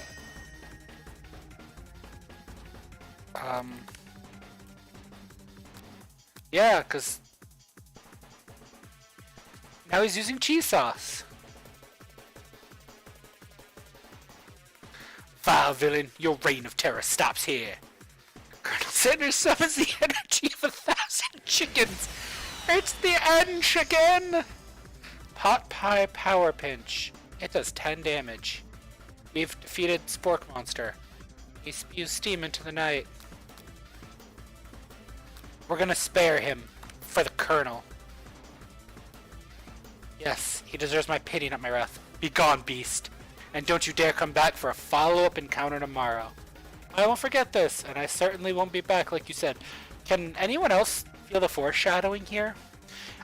[SPEAKER 1] Yeah, because now he's using cheese sauce. Vile villain, your reign of terror stops here. Colonel Sanders summons the energy of 1,000 chickens. It's the end, chicken! Pot Pie Power Pinch. It does 10 damage. We've defeated Spork Monster. He spews steam into the night. We're gonna spare him for the Colonel. Yes, he deserves my pity, not my wrath. Be gone, beast. And don't you dare come back for a follow-up encounter tomorrow. I won't forget this, and I certainly won't be back like you said. Can anyone else feel the foreshadowing here.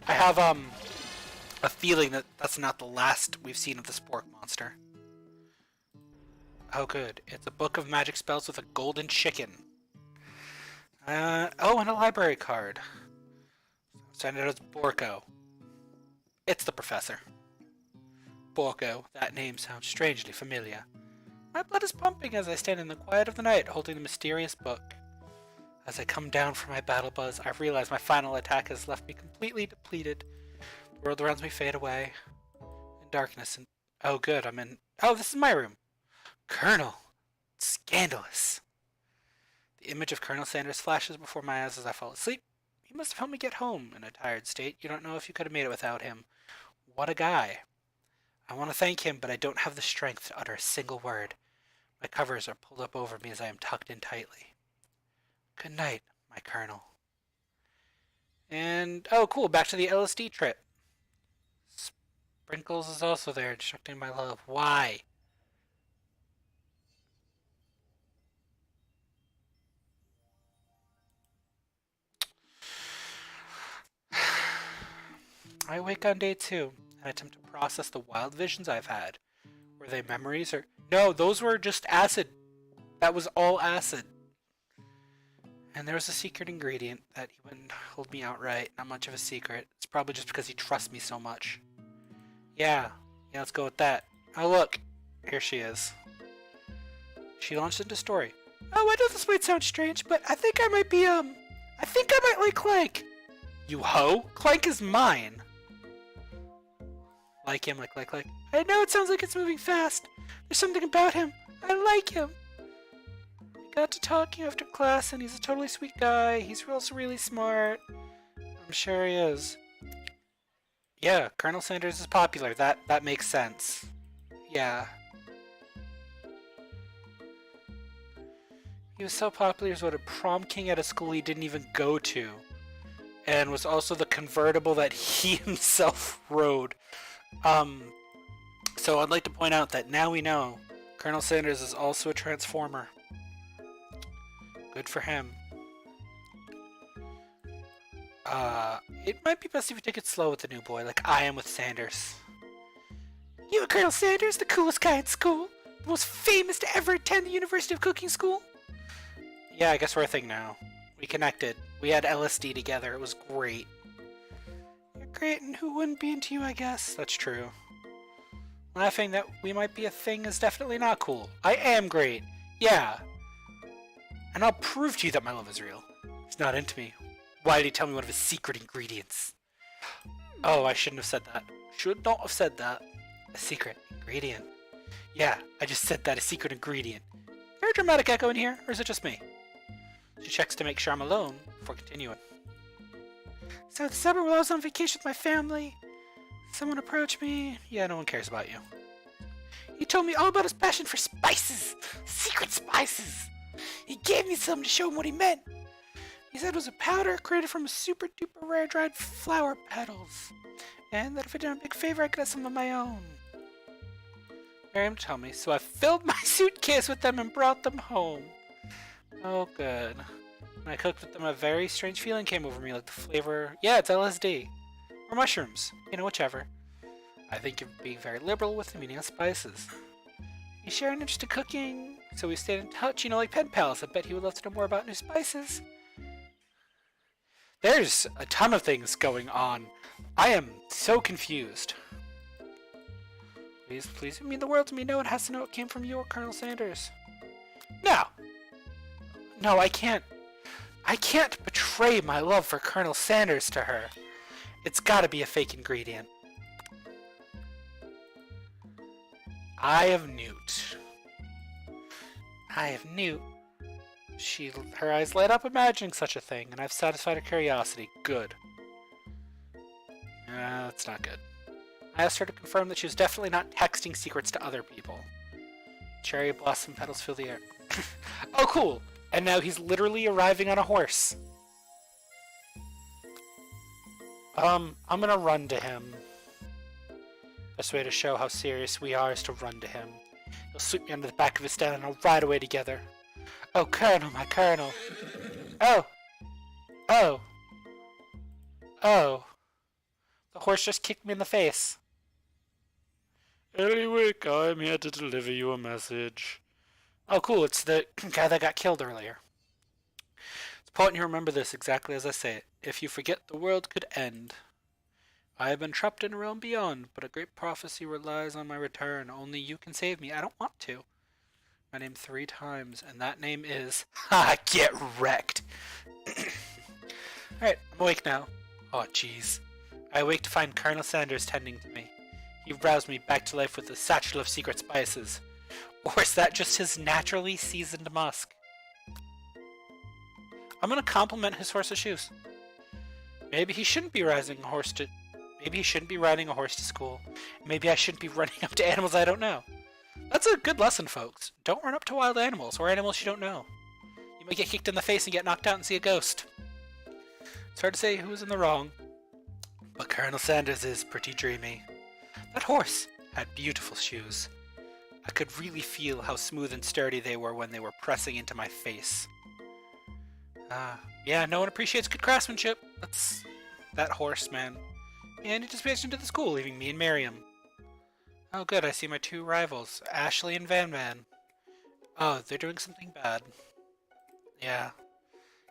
[SPEAKER 1] I have a feeling that that's not the last we've seen of the spork monster. Oh good, it's a book of magic spells with a golden chicken. Oh, and a library card. Signed out as Borko. It's the professor. Borko, that name sounds strangely familiar. My blood is pumping as I stand in the quiet of the night holding the mysterious book. As I come down from my battle buzz, I realize my final attack has left me completely depleted. The world around me fade away in darkness and... Oh good, I'm in... Oh, this is my room. Colonel! Scandalous! The image of Colonel Sanders flashes before my eyes as I fall asleep. He must have helped me get home in a tired state. You don't know if you could have made it without him. What a guy. I want to thank him, but I don't have the strength to utter a single word. My covers are pulled up over me as I am tucked in tightly. Good night, my Colonel. And, oh cool, back to the LSD trip. Sprinkles is also there, instructing my love. Why? I awake on day 2 and attempt to process the wild visions I've had. Were they memories or... No, those were just acid. That was all acid. And there was a secret ingredient that he wouldn't hold me outright. Not much of a secret. It's probably just because he trusts me so much. Yeah, let's go with that. Oh look, here she is. She launched into story. Oh, I know this might sound strange, but I think I might be, I think I might like Clank. You hoe? Clank is mine. Like him, like. I know it sounds like it's moving fast. There's something about him. I like him. We got to talking after class and he's a totally sweet guy. He's also really smart. I'm sure he is. Yeah, Colonel Sanders is popular. That makes sense. Yeah. He was so popular he was voted prom king at a school he didn't even go to. And was also the convertible that he himself rode. So I'd like to point out that now we know Colonel Sanders is also a transformer. Good for him. It might be best if you take it slow with the new boy, like I am with Sanders. You and Colonel Sanders, the coolest guy in school, the most famous to ever attend the University of Cooking School. Yeah, I guess we're a thing now. We connected. We had LSD together. It was great. You're great, and who wouldn't be into you, I guess. That's true. Laughing that we might be a thing is definitely not cool. I am great. Yeah. And I'll prove to you that my love is real. He's not into me. Why did he tell me one of his secret ingredients? Oh, I shouldn't have said that. Should not have said that. A secret ingredient. Yeah, I just said that, a secret ingredient. Very dramatic echo in here, or is it just me? She checks to make sure I'm alone before continuing. So the summer while I was on vacation with my family, someone approached me. Yeah, no one cares about you. He told me all about his passion for spices. Secret spices. He gave me some to show him what he meant. He said it was a powder created from super duper rare dried flower petals. And that if I did him a big favor, I could have some of my own. Miriam told me, so I filled my suitcase with them and brought them home. Oh, good. When I cooked with them, a very strange feeling came over me, like the flavor... Yeah, it's LSD. Or mushrooms. You know, whichever. I think you're being very liberal with the meaning of spices. You share an interest in cooking, so we stayed in touch, you know, like pen pals. I bet he would love to know more about new spices. There's a ton of things going on. I am so confused. Please mean the world to me. No one has to know it came from you or Colonel Sanders. No, I can't betray my love for Colonel Sanders to her. It's gotta be a fake ingredient. Eye of Newt. Her eyes light up imagining such a thing, and I've satisfied her curiosity. Good. That's not good. I asked her to confirm that she was definitely not texting secrets to other people. Cherry blossom petals fill the air. Oh, cool! And now he's literally arriving on a horse. I'm gonna run to him. Best way to show how serious we are is to run to him. He'll sweep me under the back of his stand and I'll ride away together. Oh, Colonel, my Colonel. Oh. Oh, the horse just kicked me in the face. Eliwick, I'm here to deliver you a message. Oh, cool, it's the guy that got killed earlier. It's important you remember this exactly as I say it. If you forget, the world could end. I have been trapped in a realm beyond, but a great prophecy relies on my return. Only you can save me. I don't want to. My name 3 times, and that name is... Ha! Get wrecked! Alright, I'm awake now. Oh, jeez. I awake to find Colonel Sanders tending to me. He roused me back to life with a satchel of secret spices. Or is that just his naturally seasoned musk? I'm gonna compliment his horse's shoes. Maybe he shouldn't be riding a horse to... Maybe he shouldn't be riding a horse to school. Maybe I shouldn't be running up to animals I don't know. That's a good lesson, folks. Don't run up to wild animals or animals you don't know. You might get kicked in the face and get knocked out and see a ghost. It's hard to say who's in the wrong, but Colonel Sanders is pretty dreamy. That horse had beautiful shoes. I could really feel how smooth and sturdy they were when they were pressing into my face. Yeah, no one appreciates good craftsmanship. That's that horse, man. And he just passed into the school, leaving me and Miriam. Oh good, I see my 2 rivals, Ashley and Van Van. Oh, they're doing something bad. Yeah.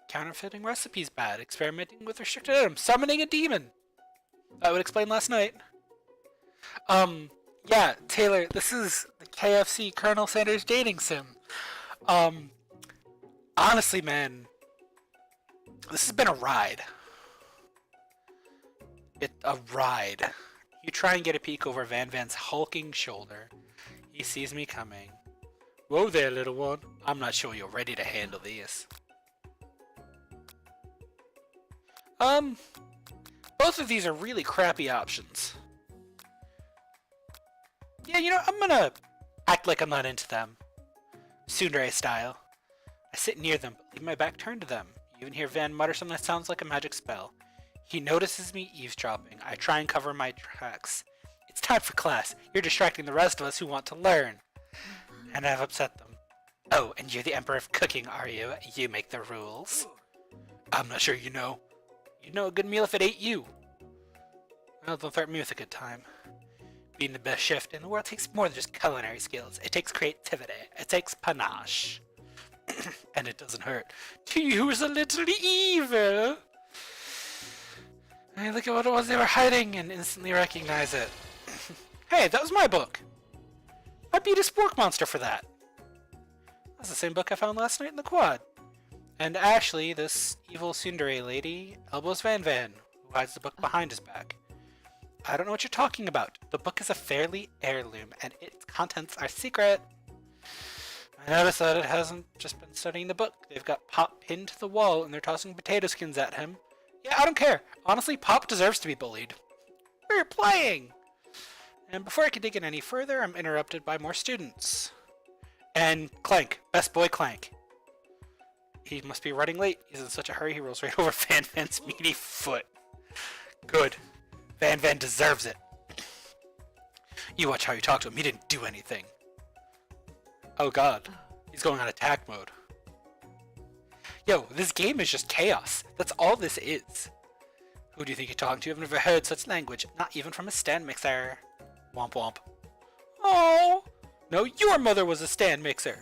[SPEAKER 1] Counterfeiting recipes bad, experimenting with restricted items, summoning a demon! That would explain last night. Yeah, Taylor, this is the KFC Colonel Sanders dating sim. Honestly, man, this has been a ride. A ride. You try and get a peek over Van Van's hulking shoulder. He sees me coming. Whoa there, little one. I'm not sure you're ready to handle this. Both of these are really crappy options. Yeah, you know, I'm gonna act like I'm not into them. Tsundere style. I sit near them, but leave my back turned to them. You even hear Van mutter something that sounds like a magic spell. He notices me eavesdropping. I try and cover my tracks. It's time for class. You're distracting the rest of us who want to learn. And I've upset them. Oh, and you're the Emperor of Cooking, are you? You make the rules. I'm not sure you know. You'd know a good meal if it ate you. Well, don't threaten me with a good time. Being the best chef in the world takes more than just culinary skills. It takes creativity. It takes panache. And it doesn't hurt to use a little evil. I look at what it was they were hiding and instantly recognize it. Hey, that was my book. I beat a spork monster for that. That's the same book I found last night in the quad. And Ashley, this evil tsundere lady, elbows Van Van, who hides the book behind his back. I don't know what you're talking about. The book is a fairly heirloom, and its contents are secret. I noticed that it hasn't just been studying the book. They've got Pop pinned to the wall, and they're tossing potato skins at him. Yeah, I don't care. Honestly, Pop deserves to be bullied. We're playing! And before I can dig in any further, I'm interrupted by more students. And Clank. Best boy Clank. He must be running late. He's in such a hurry, he rolls right over Van Van's meaty foot. Good. Van Van deserves it. You watch how you talk to him. He didn't do anything. Oh god. He's going on attack mode. Yo, this game is just chaos. That's all this is. Who do you think you're talking to? I've never heard such language. Not even from a stand mixer. Womp womp. Oh! No, your mother was a stand mixer.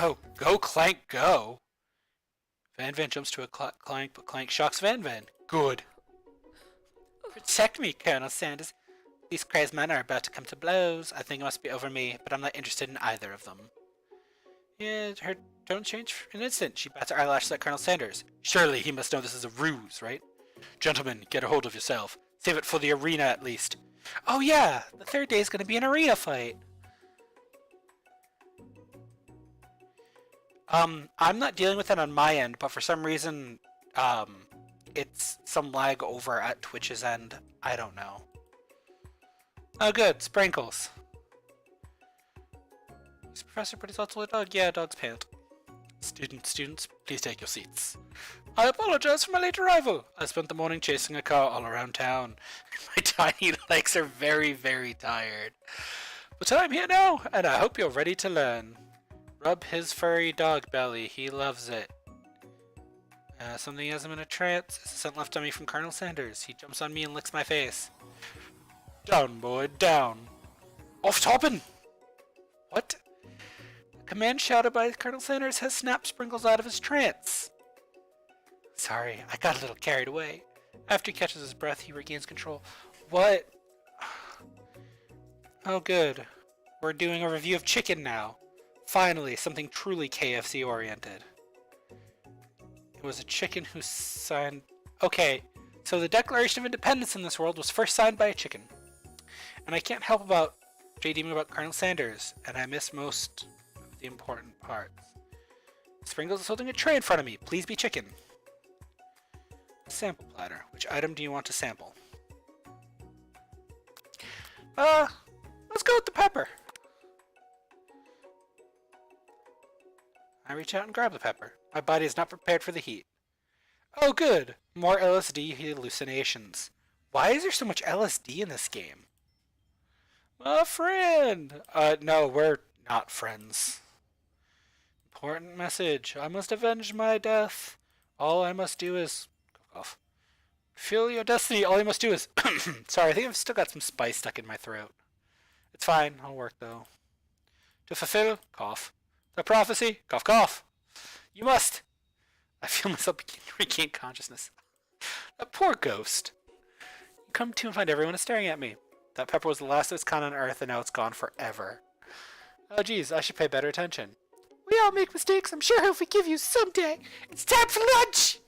[SPEAKER 1] Oh, go Clank, go. Van Van jumps to a Clank, but Clank shocks Van Van. Good. Protect me, Colonel Sanders. These crazed men are about to come to blows. I think it must be over me, but I'm not interested in either of them. Yeah, her tone changed for an instant. She bats her eyelashes at Colonel Sanders. Surely he must know this is a ruse, right? Gentlemen, get a hold of yourself. Save it for the arena at least. Oh yeah, the third day is going to be an arena fight. I'm not dealing with it on my end, but for some reason, it's some lag over at Twitch's end. I don't know. Oh good, sprinkles. Is Professor pretty thoughtful dog? Yeah, dogs pant. Students, please take your seats. I apologize for my late arrival. I spent the morning chasing a car all around town. My tiny legs are very, very tired. But I'm here now, and I hope you're ready to learn. Rub his furry dog belly, he loves it. Something has him in a trance. It's a scent left on me from Colonel Sanders. He jumps on me and licks my face. Down, boy, down. Off toppin'! What? The command shouted by Colonel Sanders has snapped Sprinkles out of his trance. Sorry, I got a little carried away. After he catches his breath, he regains control. What? Oh, good. We're doing a review of chicken now. Finally, something truly KFC oriented. It was a chicken who signed... Okay, so the Declaration of Independence in this world was first signed by a chicken. And I can't help about JDing about Colonel Sanders, and I miss most of the important parts. Sprinkles is holding a tray in front of me. Please be chicken. Sample platter. Which item do you want to sample? Let's go with the pepper. I reach out and grab the pepper. My body is not prepared for the heat. Oh good! More LSD hallucinations. Why is there so much LSD in this game? My friend! No, we're not friends. Important message. I must avenge my death. All I must do is... Off. Feel your destiny. All you must do is... Sorry, I think I've still got some spice stuck in my throat. It's fine. I'll work, though. To fulfill... Cough. The prophecy... Cough, cough. You must... I feel myself begin to regain consciousness. That poor ghost. You come to and find everyone is staring at me. That pepper was the last of its kind on Earth, and now it's gone forever. Oh, geez, I should pay better attention. We all make mistakes. I'm sure he'll forgive you someday. It's time for lunch!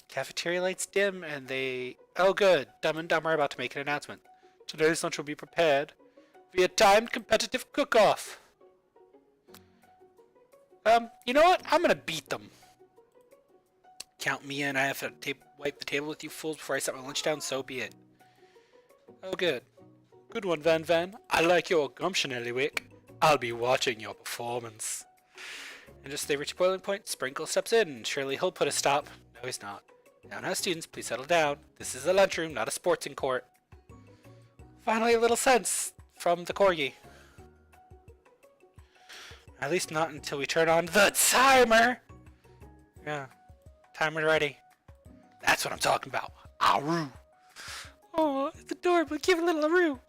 [SPEAKER 1] Cafeteria lights dim, and they... Oh, good. Dumb and Dumber are about to make an announcement. Today's lunch will be prepared via timed competitive cook-off. You know what? I'm gonna beat them. Count me in. I have to wipe the table with you fools before I set my lunch down, so be it. Oh, good. Good one, Van Van. I like your gumption, Eliwick. I'll be watching your performance. And just as they reach boiling point, Sprinkle steps in. Surely he'll put a stop. No, he's not. Now, students, please settle down. This is a lunchroom, not a sporting court. Finally, a little sense from the corgi. At least not until we turn on the timer. Yeah, timer ready. That's what I'm talking about. Aroo. Oh, it's adorable. Give a little aroo.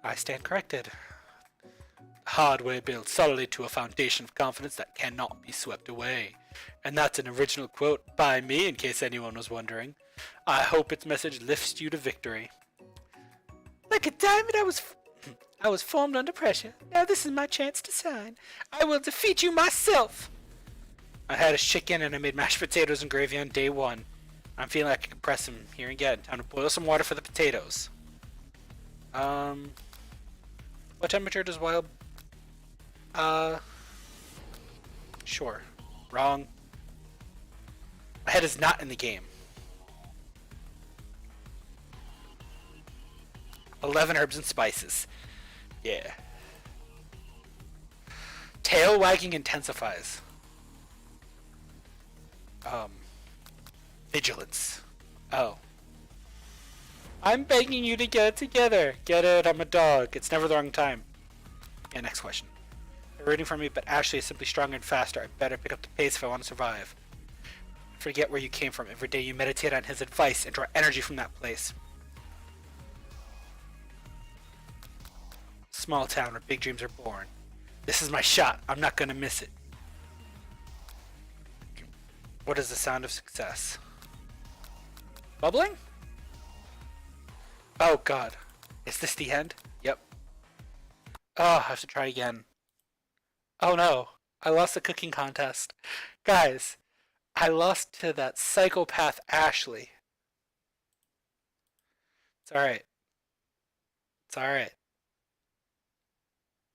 [SPEAKER 1] I stand corrected. Hardware built solidly to a foundation of confidence that cannot be swept away. And that's an original quote by me, in case anyone was wondering. I hope its message lifts you to victory. Like a diamond, I was formed under pressure. Now this is my chance to shine. I will defeat you myself. I had a chicken and I made mashed potatoes and gravy on day one. I'm feeling like I can press them here again. Time to boil some water for the potatoes. What temperature does wild... Sure. Wrong. My head is not in the game. 11 herbs and spices. Yeah. Tail wagging intensifies. Vigilance. Oh. I'm begging you to get it together. Get it? I'm a dog. It's never the wrong time. Yeah, next question. They're rooting for me, but Ashley is simply stronger and faster. I better pick up the pace if I want to survive. Forget where you came from. Every day you meditate on his advice and draw energy from that place. Small town where big dreams are born. This is my shot. I'm not gonna miss it. What is the sound of success? Bubbling? Oh god. Is this the end? Yep. Oh, I have to try again. Oh no. I lost the cooking contest. Guys, I lost to that psychopath Ashley. It's alright. It's alright.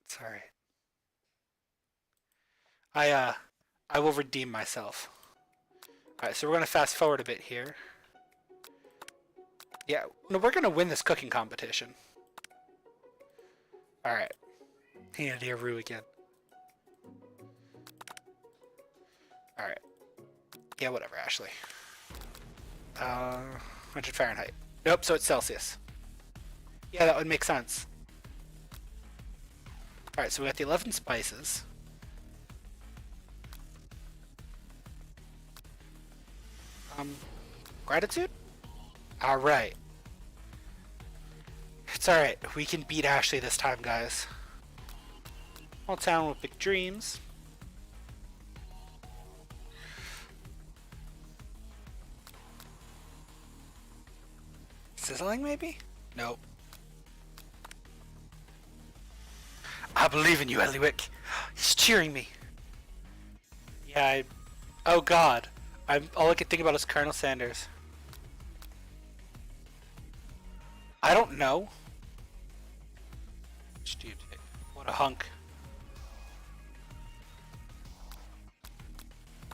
[SPEAKER 1] It's alright. I will redeem myself. Alright, so we're gonna fast forward a bit here. Yeah, no, we're gonna win this cooking competition. Alright. Hand here, Rue again. Alright. Yeah, whatever, Ashley. 100 Fahrenheit. Nope, so it's Celsius. Yeah, that would make sense. Alright, so we got the 11 spices. Gratitude? Alright. It's alright. We can beat Ashley this time, guys. Small town with big dreams. Sizzling, maybe? Nope. I believe in you, Eliwick. He's cheering me. Yeah, oh god. All I can think about is Colonel Sanders. I don't know. Which do you take? What a hunk.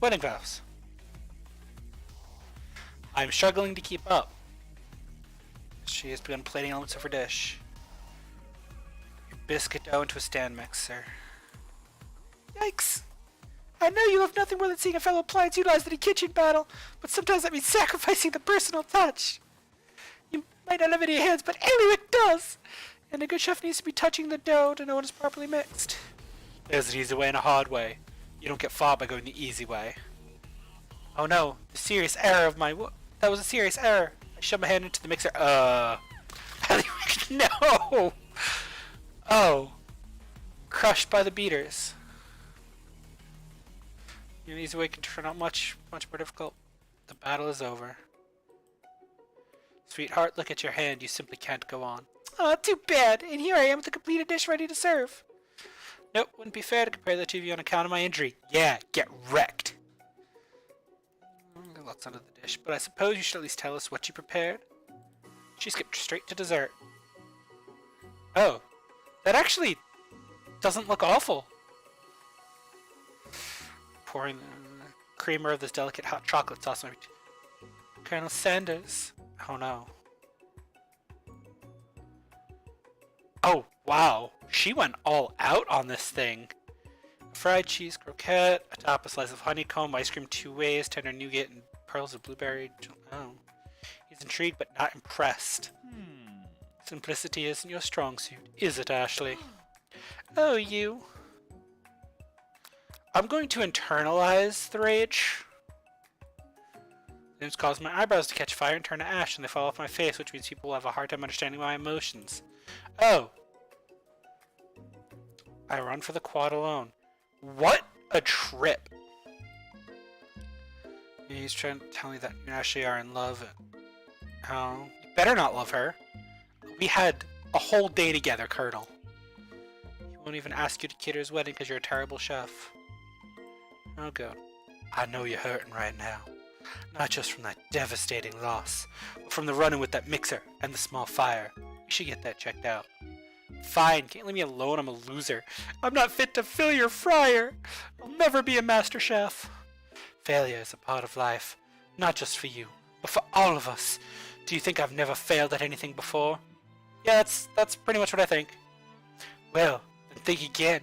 [SPEAKER 1] Wedding vows. I'm struggling to keep up. She has begun plating elements of her dish. Your biscuit dough into a stand mixer. Yikes! I know you love nothing more than seeing a fellow appliance utilized in a kitchen battle, but sometimes that means sacrificing the personal touch. You might not have any hands, but Eliwick does! And a good chef needs to be touching the dough to know when it's properly mixed. There's an easy way and a hard way. You don't get far by going the easy way. Oh no, the serious error of my that was a serious error. I shoved my hand into the mixer. Eliwick, no! Oh. Crushed by the beaters. An easy way can turn out much more difficult. The battle is over. Sweetheart, look at your hand. You simply can't go on. Oh, too bad. And here I am with a completed dish ready to serve. Nope, wouldn't be fair to compare the two of you on account of my injury. Yeah, get wrecked. Lots under the dish, but I suppose you should at least tell us what you prepared. She skipped straight to dessert. Oh, that actually doesn't look awful. Pouring the creamer of this delicate hot chocolate sauce. Colonel Sanders. Oh no. Oh wow, she went all out on this thing. A fried cheese croquette, atop a slice of honeycomb, ice cream 2 ways, tender nougat, and pearls of blueberry. Oh, he's intrigued but not impressed. Simplicity isn't your strong suit, is it, Ashley? Oh, you. I'm going to internalize the rage. It's caused my eyebrows to catch fire and turn to ash, and they fall off my face, which means people will have a hard time understanding my emotions. Oh. I run for the quad alone. What a trip. He's trying to tell me that you and Ashley are in love. Oh, you better not love her. We had a whole day together, Colonel. He won't even ask you to cater his wedding because you're a terrible chef. Oh god. I know you're hurting right now. Not just from that devastating loss, but from the run-in with that mixer and the small fire. You should get that checked out. Fine, can't leave me alone, I'm a loser. I'm not fit to fill your fryer. I'll never be a master chef. Failure is a part of life, not just for you, but for all of us. Do you think I've never failed at anything before? Yeah, that's pretty much what I think. Well, then think again.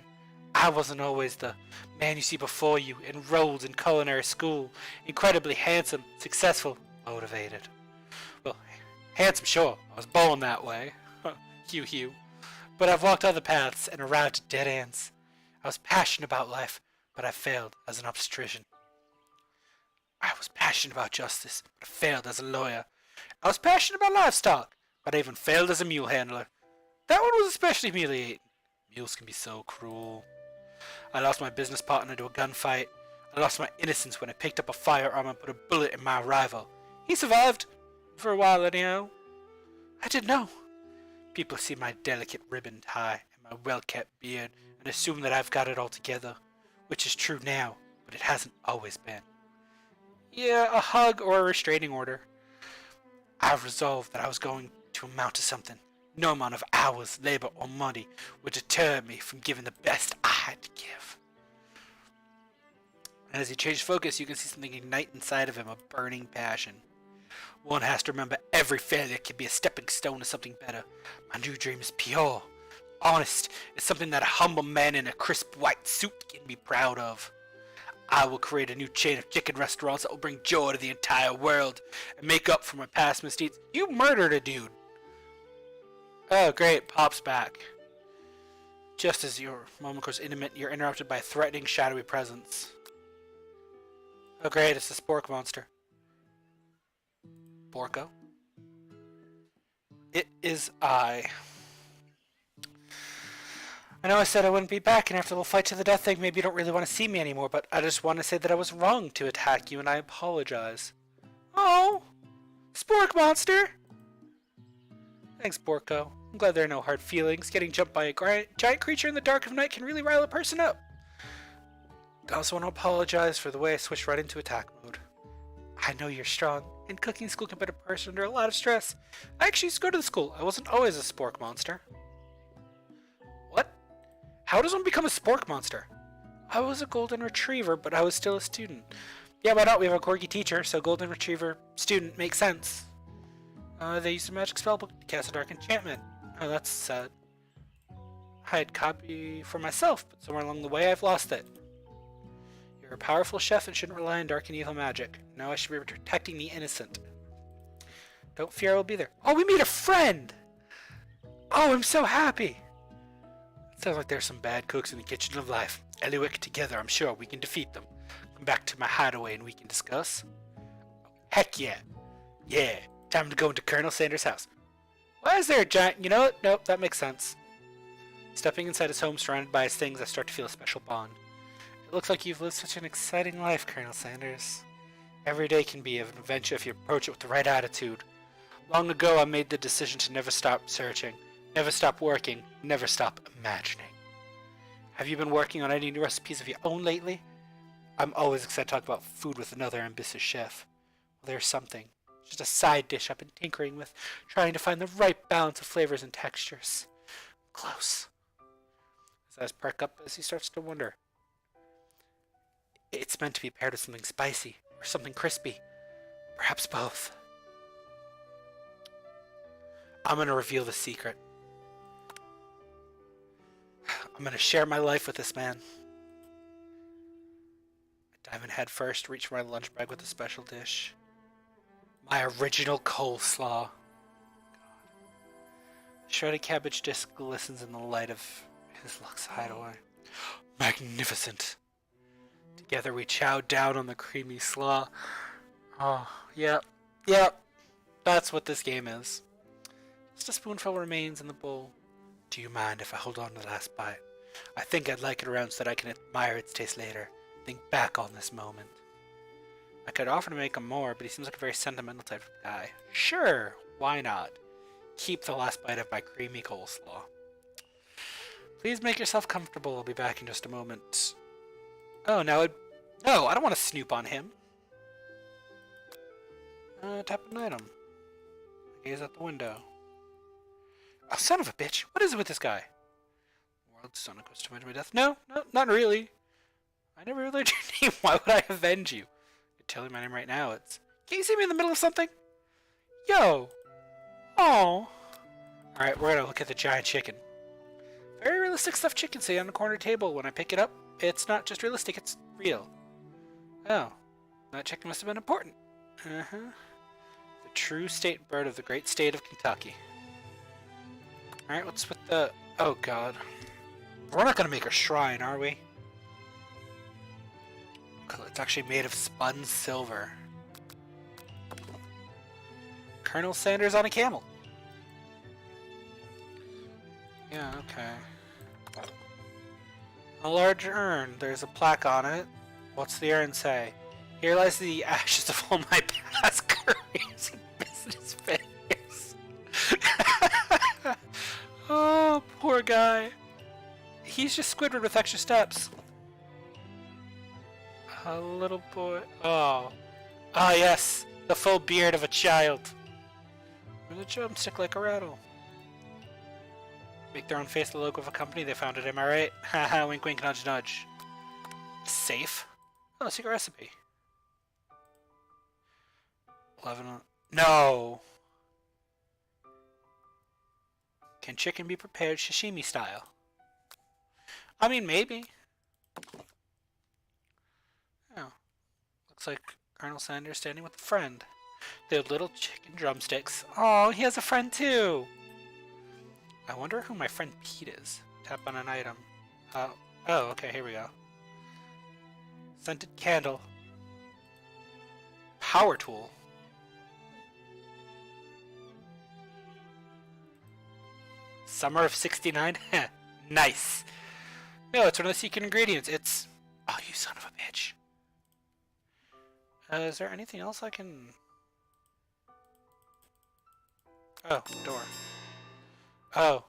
[SPEAKER 1] I wasn't always the man you see before you, enrolled in culinary school, incredibly handsome, successful, motivated. Well, handsome, sure. I was born that way. Hugh. But I've walked other paths and arrived at dead ends. I was passionate about life, but I failed as an obstetrician. I was passionate about justice, but I failed as a lawyer. I was passionate about livestock, but I even failed as a mule handler. That one was especially humiliating. Mules can be so cruel. I lost my business partner to a gunfight. I lost my innocence when I picked up a firearm and put a bullet in my rival. He survived. For a while, anyhow. I didn't know. People see my delicate ribbon tie and my well-kept beard and assume that I've got it all together, which is true now, but it hasn't always been. Yeah, a hug or a restraining order. I've resolved that I was going to amount to something. No amount of hours, labor, or money would deter me from giving the best I had to give. And as he changed focus, you can see something ignite inside of him, a burning passion. One has to remember every failure can be a stepping stone to something better. My new dream is pure, honest. It's something that a humble man in a crisp white suit can be proud of. I will create a new chain of chicken restaurants that will bring joy to the entire world and make up for my past misdeeds. You murdered a dude. Oh, great. Pop's back. Just as your moment grows intimate, you're interrupted by a threatening, shadowy presence. Oh, great. It's the spork monster. Borko. It is I. I know I said I wouldn't be back, and after the little fight to the death thing, maybe you don't really want to see me anymore, but I just want to say that I was wrong to attack you, and I apologize. Oh! Spork monster! Thanks, Borko. I'm glad there are no hard feelings. Getting jumped by a giant creature in the dark of night can really rile a person up. I also want to apologize for the way I switched right into attack mode. I know you're strong, and cooking school can put a person under a lot of stress. I actually used to go to the school. I wasn't always a spork monster. What? How does one become a spork monster? I was a golden retriever, but I was still a student. Yeah, why not? We have a corgi teacher, so golden retriever student makes sense. They used a magic spellbook to cast a dark enchantment. Oh, that's sad. I had copy for myself, but somewhere along the way I've lost it. You're a powerful chef and shouldn't rely on dark and evil magic. No, I should be protecting the innocent. Don't fear, I will be there. Oh, we made a friend! Oh, I'm so happy! Sounds like there's some bad cooks in the kitchen of life. Eliwick, together, I'm sure we can defeat them. Come back to my hideaway and we can discuss. Heck yeah! Yeah, time to go into Colonel Sanders' house. Why is there a giant... You know what? Nope, that makes sense. Stepping inside his home surrounded by his things, I start to feel a special bond. It looks like you've lived such an exciting life, Colonel Sanders. Every day can be an adventure if you approach it with the right attitude. Long ago, I made the decision to never stop searching, never stop working, never stop imagining. Have you been working on any new recipes of your own lately? I'm always excited to talk about food with another ambitious chef. Well, there's something. Just a side dish I've been tinkering with, trying to find the right balance of flavors and textures. Close. His eyes perk up as he starts to wonder. It's meant to be paired with something spicy, or something crispy. Perhaps both. I'm gonna reveal the secret. I'm gonna share my life with this man. I dive in head first, reach for my lunch bag with a special dish. My original coleslaw. God. The shredded cabbage disc glistens in the light of his luxe hideaway. Magnificent. Together we chow down on the creamy slaw. Oh, yep. That's what this game is. Just a spoonful remains in the bowl. Do you mind if I hold on to the last bite? I think I'd like it around so that I can admire its taste later. Think back on this moment. I could offer to make him more, but he seems like a very sentimental type of guy. Sure, why not? Keep the last bite of my creamy coleslaw. Please make yourself comfortable. I'll be back in just a moment. Oh, no, I don't want to snoop on him. Tap an item. I gaze out the window. Oh, son of a bitch. What is it with this guy? World's son goes to my death. No, not really. I never learned your name. Why would I avenge you? I could tell you my name right now. Can you see me in the middle of something? Yo. Oh. Alright, we're gonna look at the giant chicken. Very realistic stuffed chicken sitting on the corner table. When I pick it up, it's not just realistic, it's real. Oh. That chicken must have been important. Uh-huh. The true state bird of the great state of Kentucky. Alright, what's with the... Oh, God. We're not going to make a shrine, are we? It's actually made of spun silver. Colonel Sanders on a camel. Yeah, okay. A large urn. There's a plaque on it. What's the urn say? Here lies the ashes of all my past careers and business failures. Oh, poor guy. He's just Squidward with extra steps. A little boy. Oh. Ah, yes. The full beard of a child. With a drumstick like a rattle. Make their own face the logo of a company they founded, am I right? Haha, wink wink, nudge nudge. Safe? Oh, secret recipe. 11. No! Can chicken be prepared sashimi style? I mean, maybe. Oh. Looks like Colonel Sanders standing with a friend. They have little chicken drumsticks. Oh, he has a friend too! I wonder who my friend Pete is. Tap on an item. Oh, okay, here we go. Scented candle. Power tool. Summer of 69? Nice. No, it's one of the secret ingredients. It's... Oh, you son of a bitch. Is there anything else I can... Oh, door. Oh,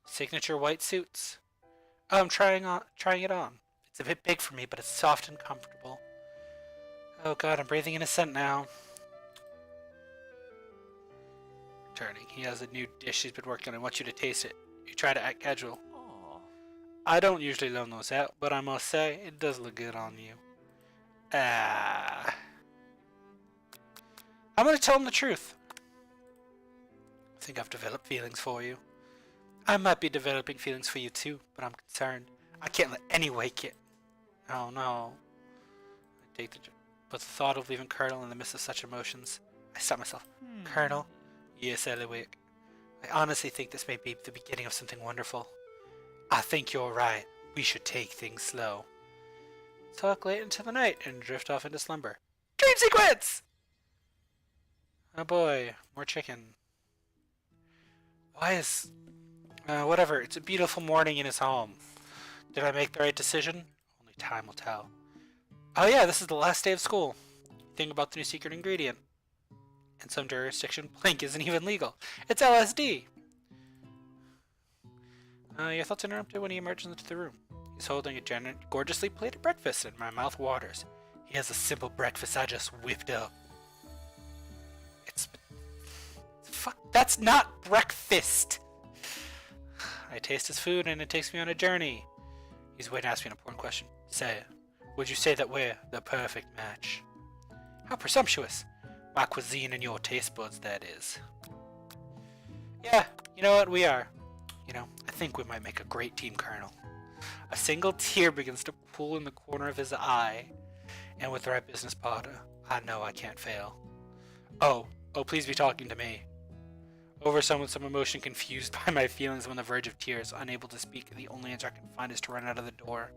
[SPEAKER 1] signature white suits. Oh, I'm trying it on. It's a bit big for me, but it's soft and comfortable. Oh god, I'm breathing in a scent now. Turning. He has a new dish he's been working on. I want you to taste it. You try to act casual. Aww. I don't usually loan those out, but I must say, it does look good on you. I'm gonna tell him the truth. I think I've developed feelings for you. I might be developing feelings for you too, but I'm concerned. I can't let any wake it. Oh no. I take the... But the thought of leaving Colonel in the midst of such emotions, I stop myself. Colonel? Yes, Eliwick. I honestly think this may be the beginning of something wonderful. I think you're right. We should take things slow. Talk late into the night and drift off into slumber. Dream sequence! Oh boy, more chicken. Why is... whatever, it's a beautiful morning in his home. Did I make the right decision? Only time will tell. Oh yeah, this is the last day of school. Think about the new secret ingredient. In some jurisdiction, blank isn't even legal. It's LSD! Your thoughts interrupted when he emerged into the room. He's holding a gorgeously plated breakfast and my mouth waters. He has a simple breakfast I just whipped up. Fuck, that's not breakfast! I taste his food and it takes me on a journey. He's waiting to ask me an important question. Say, would you say that we're the perfect match? How presumptuous. My cuisine and your taste buds, that is. Yeah, you know what, we are. You know, I think we might make a great team, Colonel. A single tear begins to pool in the corner of his eye. And with the right business partner, I know I can't fail. Oh, please be talking to me. Overcome with some emotion, confused by my feelings, I'm on the verge of tears, unable to speak, the only answer I can find is to run out of the door.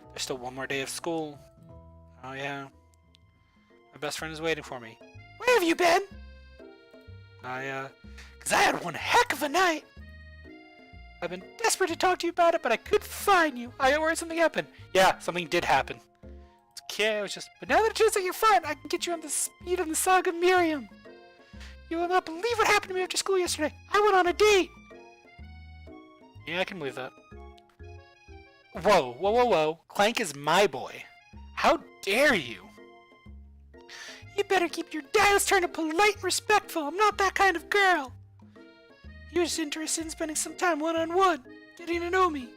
[SPEAKER 1] There's still one more day of school. Oh yeah. My best friend is waiting for me. Where have you been? Cause I had one heck of a night. I've been desperate to talk to you about it, but I couldn't find you. I got worried something happened. Yeah, something did happen. It's okay, but now that it turns out you're fine, I can get you on the speed of the saga of Miriam. You will not believe what happened to me after school yesterday. I went on a date. Yeah, I can believe that. Whoa. Clank is my boy. How dare you? You better keep your dials turned polite and respectful. I'm not that kind of girl. You're just interested in spending some time one-on-one, getting to know me.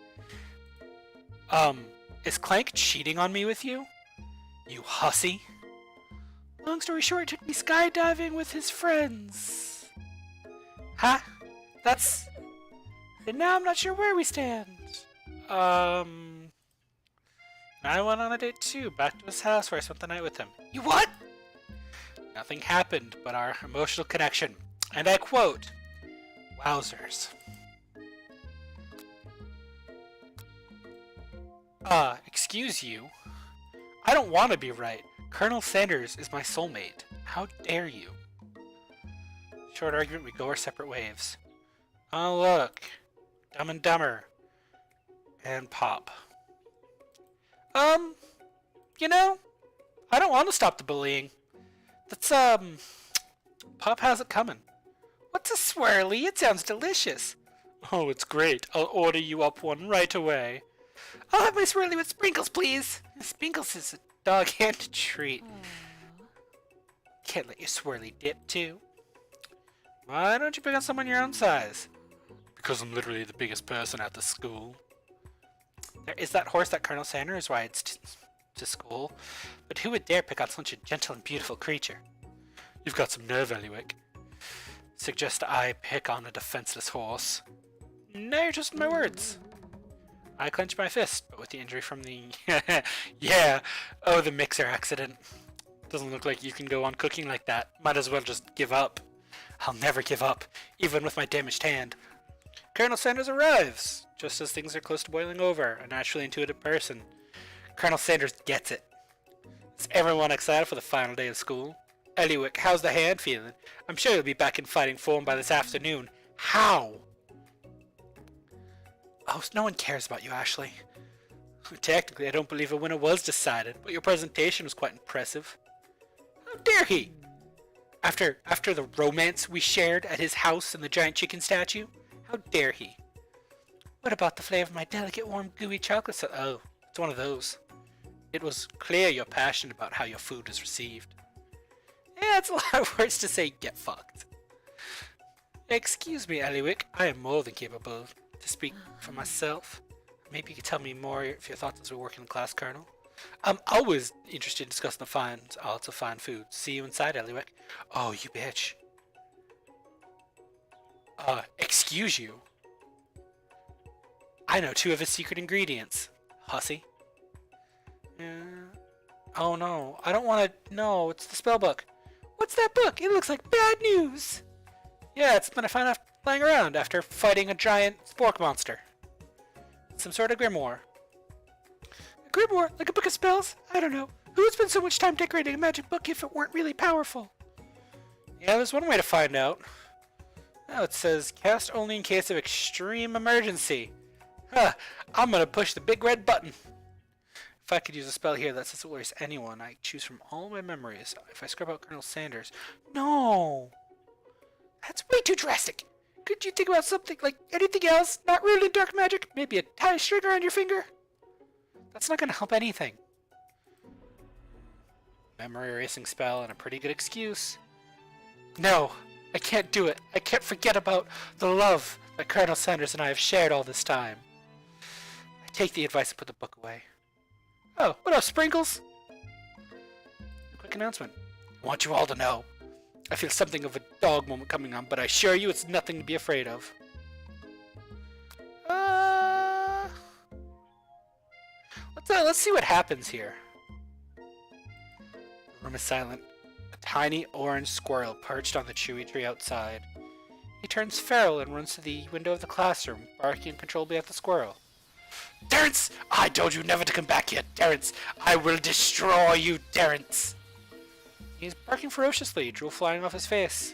[SPEAKER 1] Is Clank cheating on me with you? You hussy. Long story short, he took me skydiving with his friends. Huh? And now I'm not sure where we stand. I went on a date too, back to his house where I spent the night with him. You what? Nothing happened but our emotional connection. And I quote, wowzers. Excuse you? I don't want to be right. Colonel Sanders is my soulmate. How dare you? Short argument, we go our separate ways. Oh look. Dumb and Dumber. And Pop. You know, I don't want to stop the bullying. Let's, Pop has it coming. What's a swirly? It sounds delicious. Oh, it's great. I'll order you up one right away. I'll have my swirly with sprinkles, please. Sprinkles is a dog-handed treat. Can't let your swirly dip, too. Why don't you pick on someone your own size? Because I'm literally the biggest person at the school. There is that horse that Colonel Sanders rides to school, but who would dare pick on such a gentle and beautiful creature? You've got some nerve, Eliwick. Suggest I pick on a defenseless horse. Now you're twisting my words. I clench my fist, but with the injury from the... yeah! Oh, the mixer accident. Doesn't look like you can go on cooking like that. Might as well just give up. I'll never give up, even with my damaged hand. Colonel Sanders arrives, just as things are close to boiling over, a naturally intuitive person. Colonel Sanders gets it. Is everyone excited for the final day of school? Eliwick, how's the hand feeling? I'm sure you'll be back in fighting form by this afternoon. How? Oh, no one cares about you, Ashley. Technically, I don't believe a winner was decided, but your presentation was quite impressive. How dare he? After the romance we shared at his house and the giant chicken statue? How dare he? What about the flavor of my delicate, warm, gooey chocolate? Oh, it's one of those. It was clear you're passionate about how your food is received. Yeah, it's a lot of words to say, get fucked. Excuse me, Eliwick. I am more than capable to speak for myself. Maybe you could tell me more if your thoughts as we work in class, Colonel. I'm always interested in discussing the odds of fine food. See you inside, Eliwick. Oh, you bitch. Excuse you. I know 2 of his secret ingredients. Hussy. Oh no, I don't want to. No, it's the spell book. What's that book? It looks like bad news. Yeah, it's been I found out lying around after fighting a giant spork monster. Some sort of grimoire. A grimoire? Like a book of spells? I don't know. Who would spend so much time decorating a magic book if it weren't really powerful? Yeah, there's one way to find out. Oh, it says cast only in case of extreme emergency. Huh, I'm gonna push the big red button. If I could use a spell here that says it worries anyone, I choose from all my memories. If I scrub out Colonel Sanders. No! That's way too drastic. Could you think about something like anything else? Not really dark magic? Maybe a tie string around your finger? That's not gonna help anything. Memory erasing spell and a pretty good excuse. No, I can't do it. I can't forget about the love that Colonel Sanders and I have shared all this time. I take the advice and put the book away. Oh, what up, Sprinkles? Quick announcement. I want you all to know. I feel something of a dog moment coming on, but I assure you it's nothing to be afraid of. Let's see what happens here. The room is silent. A tiny orange squirrel perched on the chewy tree outside. He turns feral and runs to the window of the classroom, barking uncontrollably at the squirrel. Terrence! I told you never to come back here, Terrence! I will destroy you, Terrence! He's barking ferociously, drool flying off his face.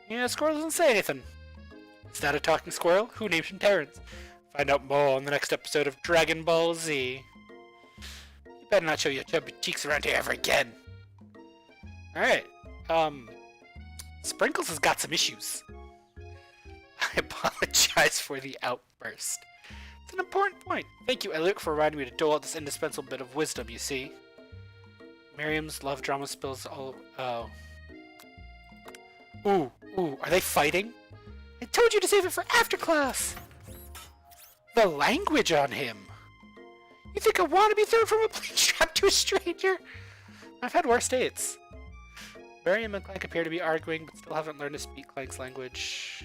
[SPEAKER 1] Yeah, the squirrel doesn't say anything. Is that a talking squirrel? Who named him Terrence? Find out more on the next episode of Dragon Ball Z. You better not show your chubby cheeks around here ever again. Alright, Sprinkles has got some issues. I apologize for the outburst. It's an important point. Thank you, Eliot, for reminding me to dole out this indispensable bit of wisdom, you see. Miriam's love drama spills all... Oh. Ooh, are they fighting? I told you to save it for after class! The language on him! You think I want to be thrown from a plane strapped to a stranger? I've had worse dates. Miriam and Clank appear to be arguing, but still haven't learned to speak Clank's language.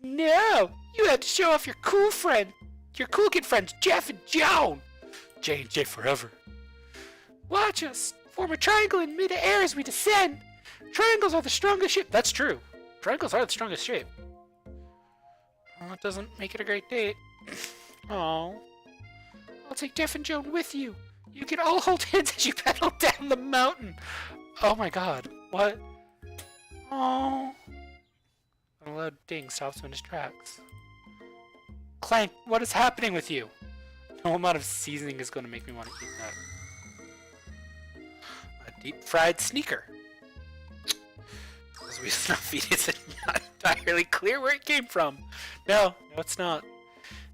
[SPEAKER 1] No! You had to show off your cool kid friends, Jeff and Joan! J&J forever. Watch us! Form a triangle in mid-air as we descend! Triangles are the strongest shape. That's true. Triangles are the strongest shape. Well, it doesn't make it a great date. Oh. I'll take Jeff and Joan with you. You can all hold hands as you pedal down the mountain. Oh my god. What? Oh. A loud ding stops him in his tracks. Clank, what is happening with you? No amount of seasoning is going to make me want to eat that. A deep fried sneaker. As we snuff eat, it's not entirely clear where it came from. No, it's not.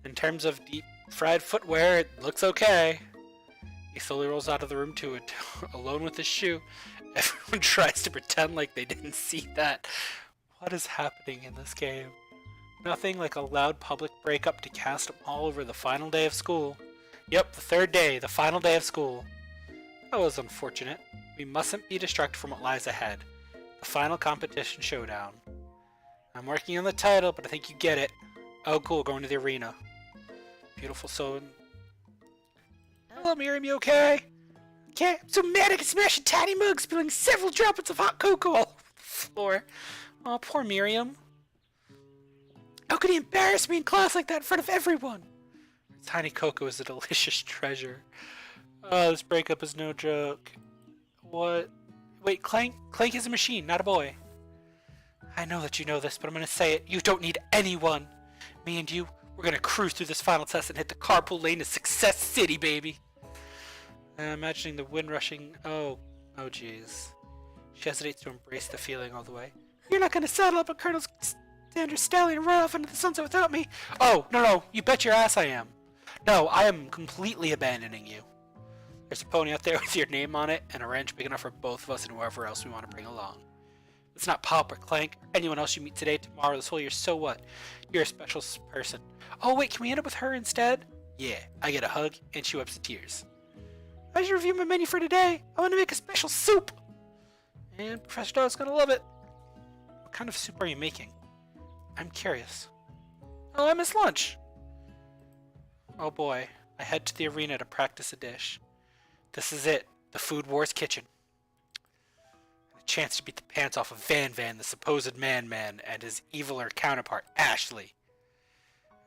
[SPEAKER 1] In terms of deep fried footwear, it looks okay. He slowly rolls out of the room to it, alone with his shoe. Everyone tries to pretend like they didn't see that. What is happening in this game? Nothing like a loud public breakup to cast them all over the final day of school. Yep, the third day, the final day of school. That was unfortunate. We mustn't be distracted from what lies ahead. The final competition showdown. I'm working on the title, but I think you get it. Oh cool, going to the arena. Beautiful soul. Hello Miriam, you okay? Okay, I'm so mad I can smash a tiny mug, spilling several droplets of hot cocoa all over the floor. Oh, poor Miriam. How could he embarrass me in class like that in front of everyone? Tiny cocoa is a delicious treasure. Oh, this breakup is no joke. What? Wait, Clank is a machine, not a boy. I know that you know this, but I'm gonna say it. You don't need anyone. Me and you, we're gonna cruise through this final test and hit the carpool lane to Success City, baby. Imagining the wind rushing. Oh jeez. She hesitates to embrace the feeling all the way. You're not gonna saddle up a Colonel Sanders stallion and run off into the sunset without me. Oh, no, you bet your ass I am. No, I am completely abandoning you. There's a pony out there with your name on it and a ranch big enough for both of us and whoever else we want to bring along. It's not Pop or Clank or anyone else you meet today, tomorrow, this whole year, so what? You're a special person. Oh wait, can we end up with her instead? Yeah, I get a hug and she wipes the tears. I should review my menu for today. I want to make a special soup. And Professor Dog's gonna love it. What kind of soup are you making? I'm curious. Oh, I missed lunch. Oh boy, I head to the arena to practice a dish. This is it, the Food Wars kitchen. A chance to beat the pants off of Van Van, the supposed man-man, and his eviler counterpart, Ashley.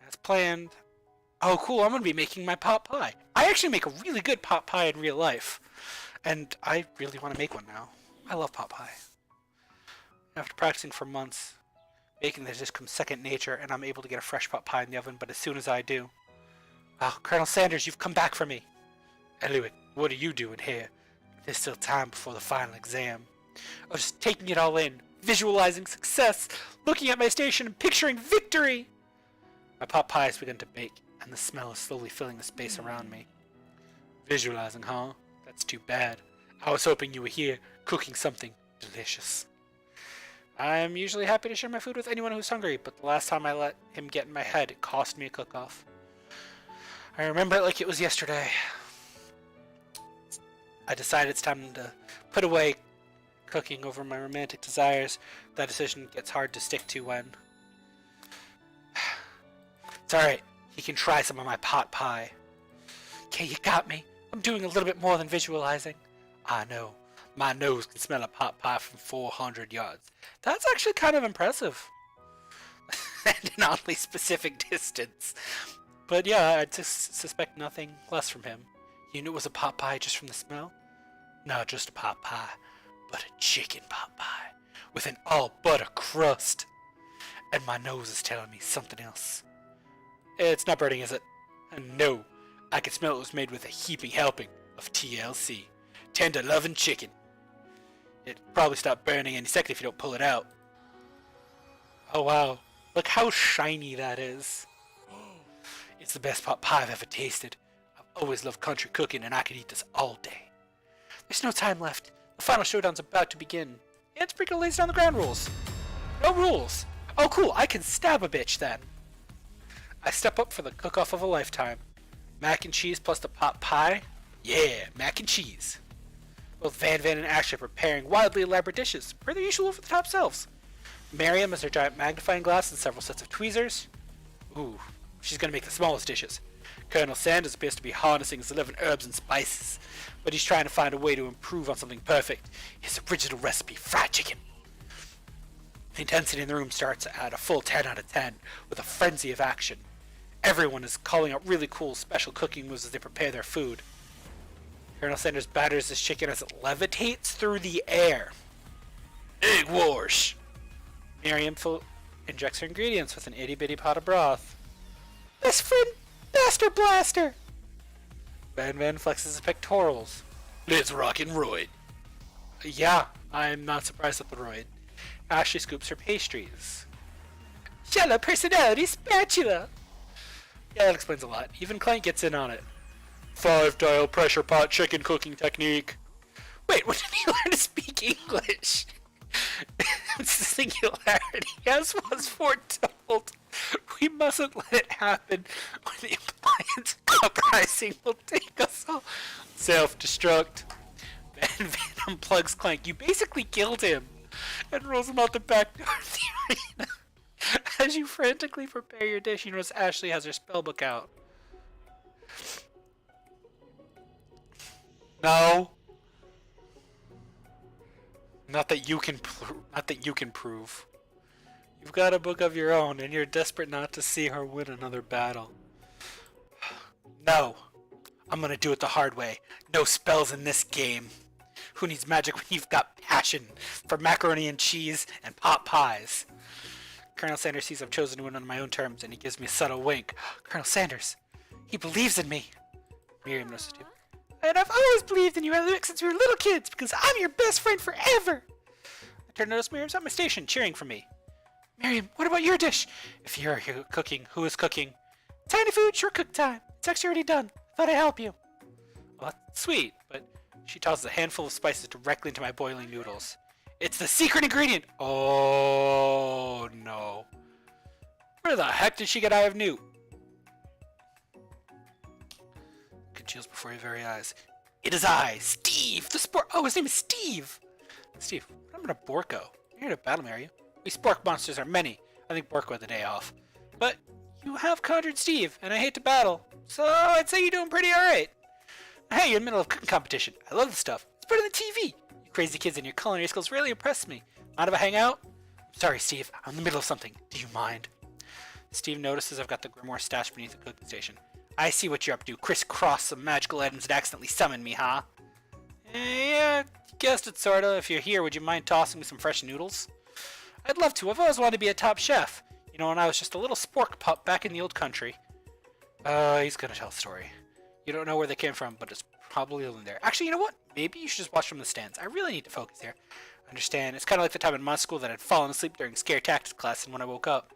[SPEAKER 1] As planned. Oh cool, I'm gonna be making my pot pie. I actually make a really good pot pie in real life. And I really want to make one now. I love pot pie. After practicing for months, baking has just come second nature, and I'm able to get a fresh pot pie in the oven, but as soon as I do... Oh, Colonel Sanders, you've come back for me. Eliwick, what are you doing here? There's still time before the final exam. I was just taking it all in, visualizing success, looking at my station and picturing victory. My pot pie has begun to bake, and the smell is slowly filling the space around me. Visualizing, huh? That's too bad. I was hoping you were here, cooking something delicious. I'm usually happy to share my food with anyone who's hungry, but the last time I let him get in my head, it cost me a cook-off. I remember it like it was yesterday. I decided it's time to put away cooking over my romantic desires. That decision gets hard to stick to when... It's alright, he can try some of my pot pie. Okay, you got me. I'm doing a little bit more than visualizing. I know. My nose can smell a pot pie from 400 yards. That's actually kind of impressive. And an oddly specific distance. But yeah, I just suspect nothing less from him. You knew it was a pot pie just from the smell? Not just a pot pie, but a chicken pot pie. With an all-butter crust. And my nose is telling me something else. It's not burning, is it? No. I can smell it was made with a heaping helping of TLC. Tender loving chicken. It'll probably stop burning any second if you don't pull it out. Oh wow. Look how shiny that is. It's the best pot pie I've ever tasted. I've always loved country cooking and I could eat this all day. There's no time left. The final showdown's about to begin. And Sprinkle lays down the ground rules. No rules. Oh cool, I can stab a bitch then. I step up for the cook-off of a lifetime. Mac and cheese plus the pot pie? Yeah, mac and cheese. Both Van Van and Ashley are preparing wildly elaborate dishes, per their usual over-the-top selves. Miriam has her giant magnifying glass and several sets of tweezers. Ooh, she's gonna make the smallest dishes. Colonel Sanders appears to be harnessing his 11 herbs and spices, but he's trying to find a way to improve on something perfect, his original recipe, fried chicken. The intensity in the room starts at a full 10 out of 10, with a frenzy of action. Everyone is calling out really cool special cooking moves as they prepare their food. Colonel Sanders batters his chicken as it levitates through the air. Egg wash! Miriam injects her ingredients with an itty-bitty pot of broth. Best friend, Master Blaster! Van Van flexes his pectorals. Let's rock and roid. Yeah, I'm not surprised at the roid. Ashley scoops her pastries. Shallow personality spatula! Yeah, that explains a lot. Even Clank gets in on it. 5-dial pressure pot chicken cooking technique. Wait, when did he learn to speak English? It's the singularity, as was foretold. We mustn't let it happen, or the appliance uprising will take us all. Self-destruct. Van Van unplugs Clank. You basically killed him. And rolls him out the back door of the arena. As you frantically prepare your dish, you notice Ashley has her spellbook out. No. Not that you can prove. You've got a book of your own, and you're desperate not to see her win another battle. No. I'm gonna do it the hard way. No spells in this game. Who needs magic when you've got passion for macaroni and cheese and pot pies? Colonel Sanders sees I've chosen to win on my own terms, and he gives me a subtle wink. Colonel Sanders, he believes in me. Miriam notices too. And I've always believed in you, Alex, since we were little kids, because I'm your best friend forever. I turn to notice Miriam's at my station, cheering for me. Miriam, what about your dish? If you're here cooking, who is cooking? Tiny food, sure cook time. It's actually already done. Thought I'd help you. Well, that's sweet, but she tosses a handful of spices directly into my boiling noodles. It's the secret ingredient! Oh, no. Where the heck did she get I have new? Congeals before your very eyes. It is I, Steve, the sport. Oh, his name is Steve. Steve, what happened to Borko? You're here to battle me, are you? We spork monsters are many. I think Borko had the day off. But you have conjured Steve, and I hate to battle. So I'd say you're doing pretty alright. Hey, you're in the middle of cooking competition. I love this stuff. It's better than TV. You crazy kids and your culinary skills really impress me. Mind if I hang out? I'm sorry, Steve. I'm in the middle of something. Do you mind? Steve notices I've got the grimoire stashed beneath the cooking station. I see what you're up to. Crisscross some magical items that accidentally summoned me, huh? Yeah, guessed it sorta. If you're here, would you mind tossing me some fresh noodles? I'd love to. I've always wanted to be a top chef. You know, when I was just a little spork pup back in the old country. He's gonna tell a story. You don't know where they came from, but it's probably in there. Actually, you know what? Maybe you should just watch from the stands. I really need to focus here. Understand, it's kind of like the time in my school that I'd fallen asleep during scare tactics class and when I woke up.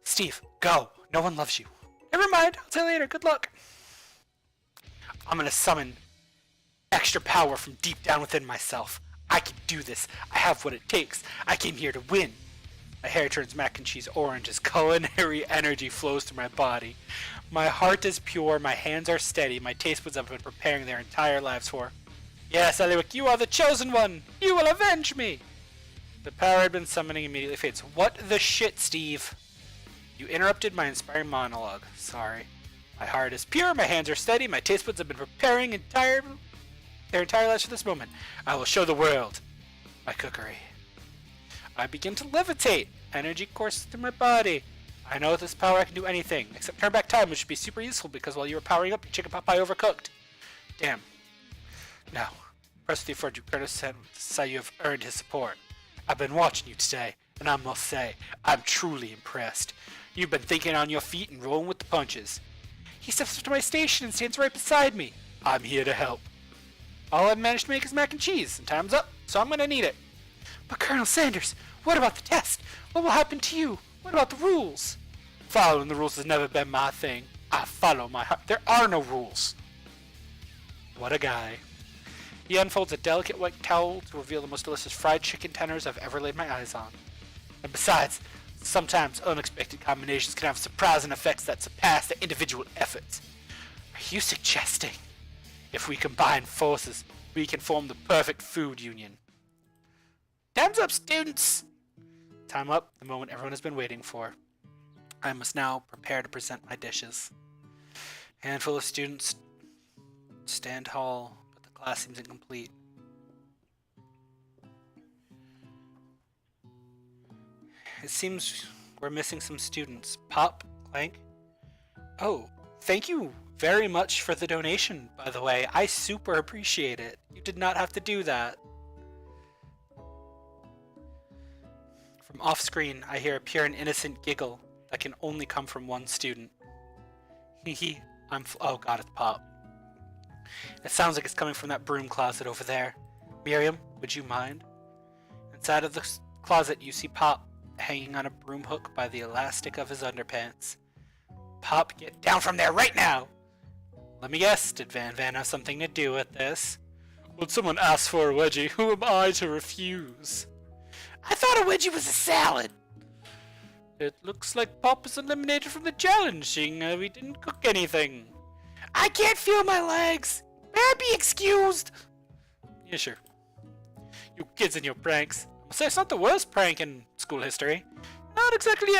[SPEAKER 1] Steve, go. No one loves you. Never mind. I'll tell you later. Good luck. I'm gonna summon extra power from deep down within myself. I can do this. I have what it takes. I came here to win. My hair turns mac and cheese orange as culinary energy flows through my body. My heart is pure, my hands are steady, my taste buds have been preparing their entire lives for. Yes, Eliwick, you are the chosen one! You will avenge me! The power I'd been summoning immediately fades. What the shit, Steve? You interrupted my inspiring monologue. Sorry. My heart is pure, my hands are steady, my taste buds have been preparing their entire lives for this moment. I will show the world my cookery. I begin to levitate. Energy courses through my body. I know with this power I can do anything, except turn back time, which would be super useful because while you were powering up, your chicken pot pie overcooked. Damn. Now, press the afford you Curtis say you have earned his support. I've been watching you today, and I must say, I'm truly impressed. You've been thinking on your feet and rolling with the punches. He steps up to my station and stands right beside me. I'm here to help. All I've managed to make is mac and cheese, and time's up, so I'm gonna need it. But Colonel Sanders, what about the test? What will happen to you? What about the rules? Following the rules has never been my thing. I follow my heart. There are no rules. What a guy. He unfolds a delicate white towel to reveal the most delicious fried chicken tenders I've ever laid my eyes on. And besides, sometimes unexpected combinations can have surprising effects that surpass their individual efforts. Are you suggesting if we combine forces, we can form the perfect food union? Time's up, students! Time up, the moment everyone has been waiting for. I must now prepare to present my dishes. Handful of students stand tall, but the class seems incomplete. It seems we're missing some students. Pop, Clank. Oh, thank you very much for the donation, by the way. I super appreciate it. You did not have to do that. From off-screen, I hear a pure and innocent giggle that can only come from one student. Hee oh god, it's Pop. It sounds like it's coming from that broom closet over there. Miriam, would you mind? Inside of the closet, you see Pop hanging on a broom hook by the elastic of his underpants. Pop, get down from there right now! Let me guess, did Van have something to do with this? When someone asks for a wedgie, who am I to refuse? I thought a wedgie was a salad! It looks like Pop is eliminated from the challenge, seeing we didn't cook anything. I can't feel my legs! May I be excused? Yeah, sure. You kids and your pranks. I must say, it's not the worst prank in school history. Not exactly a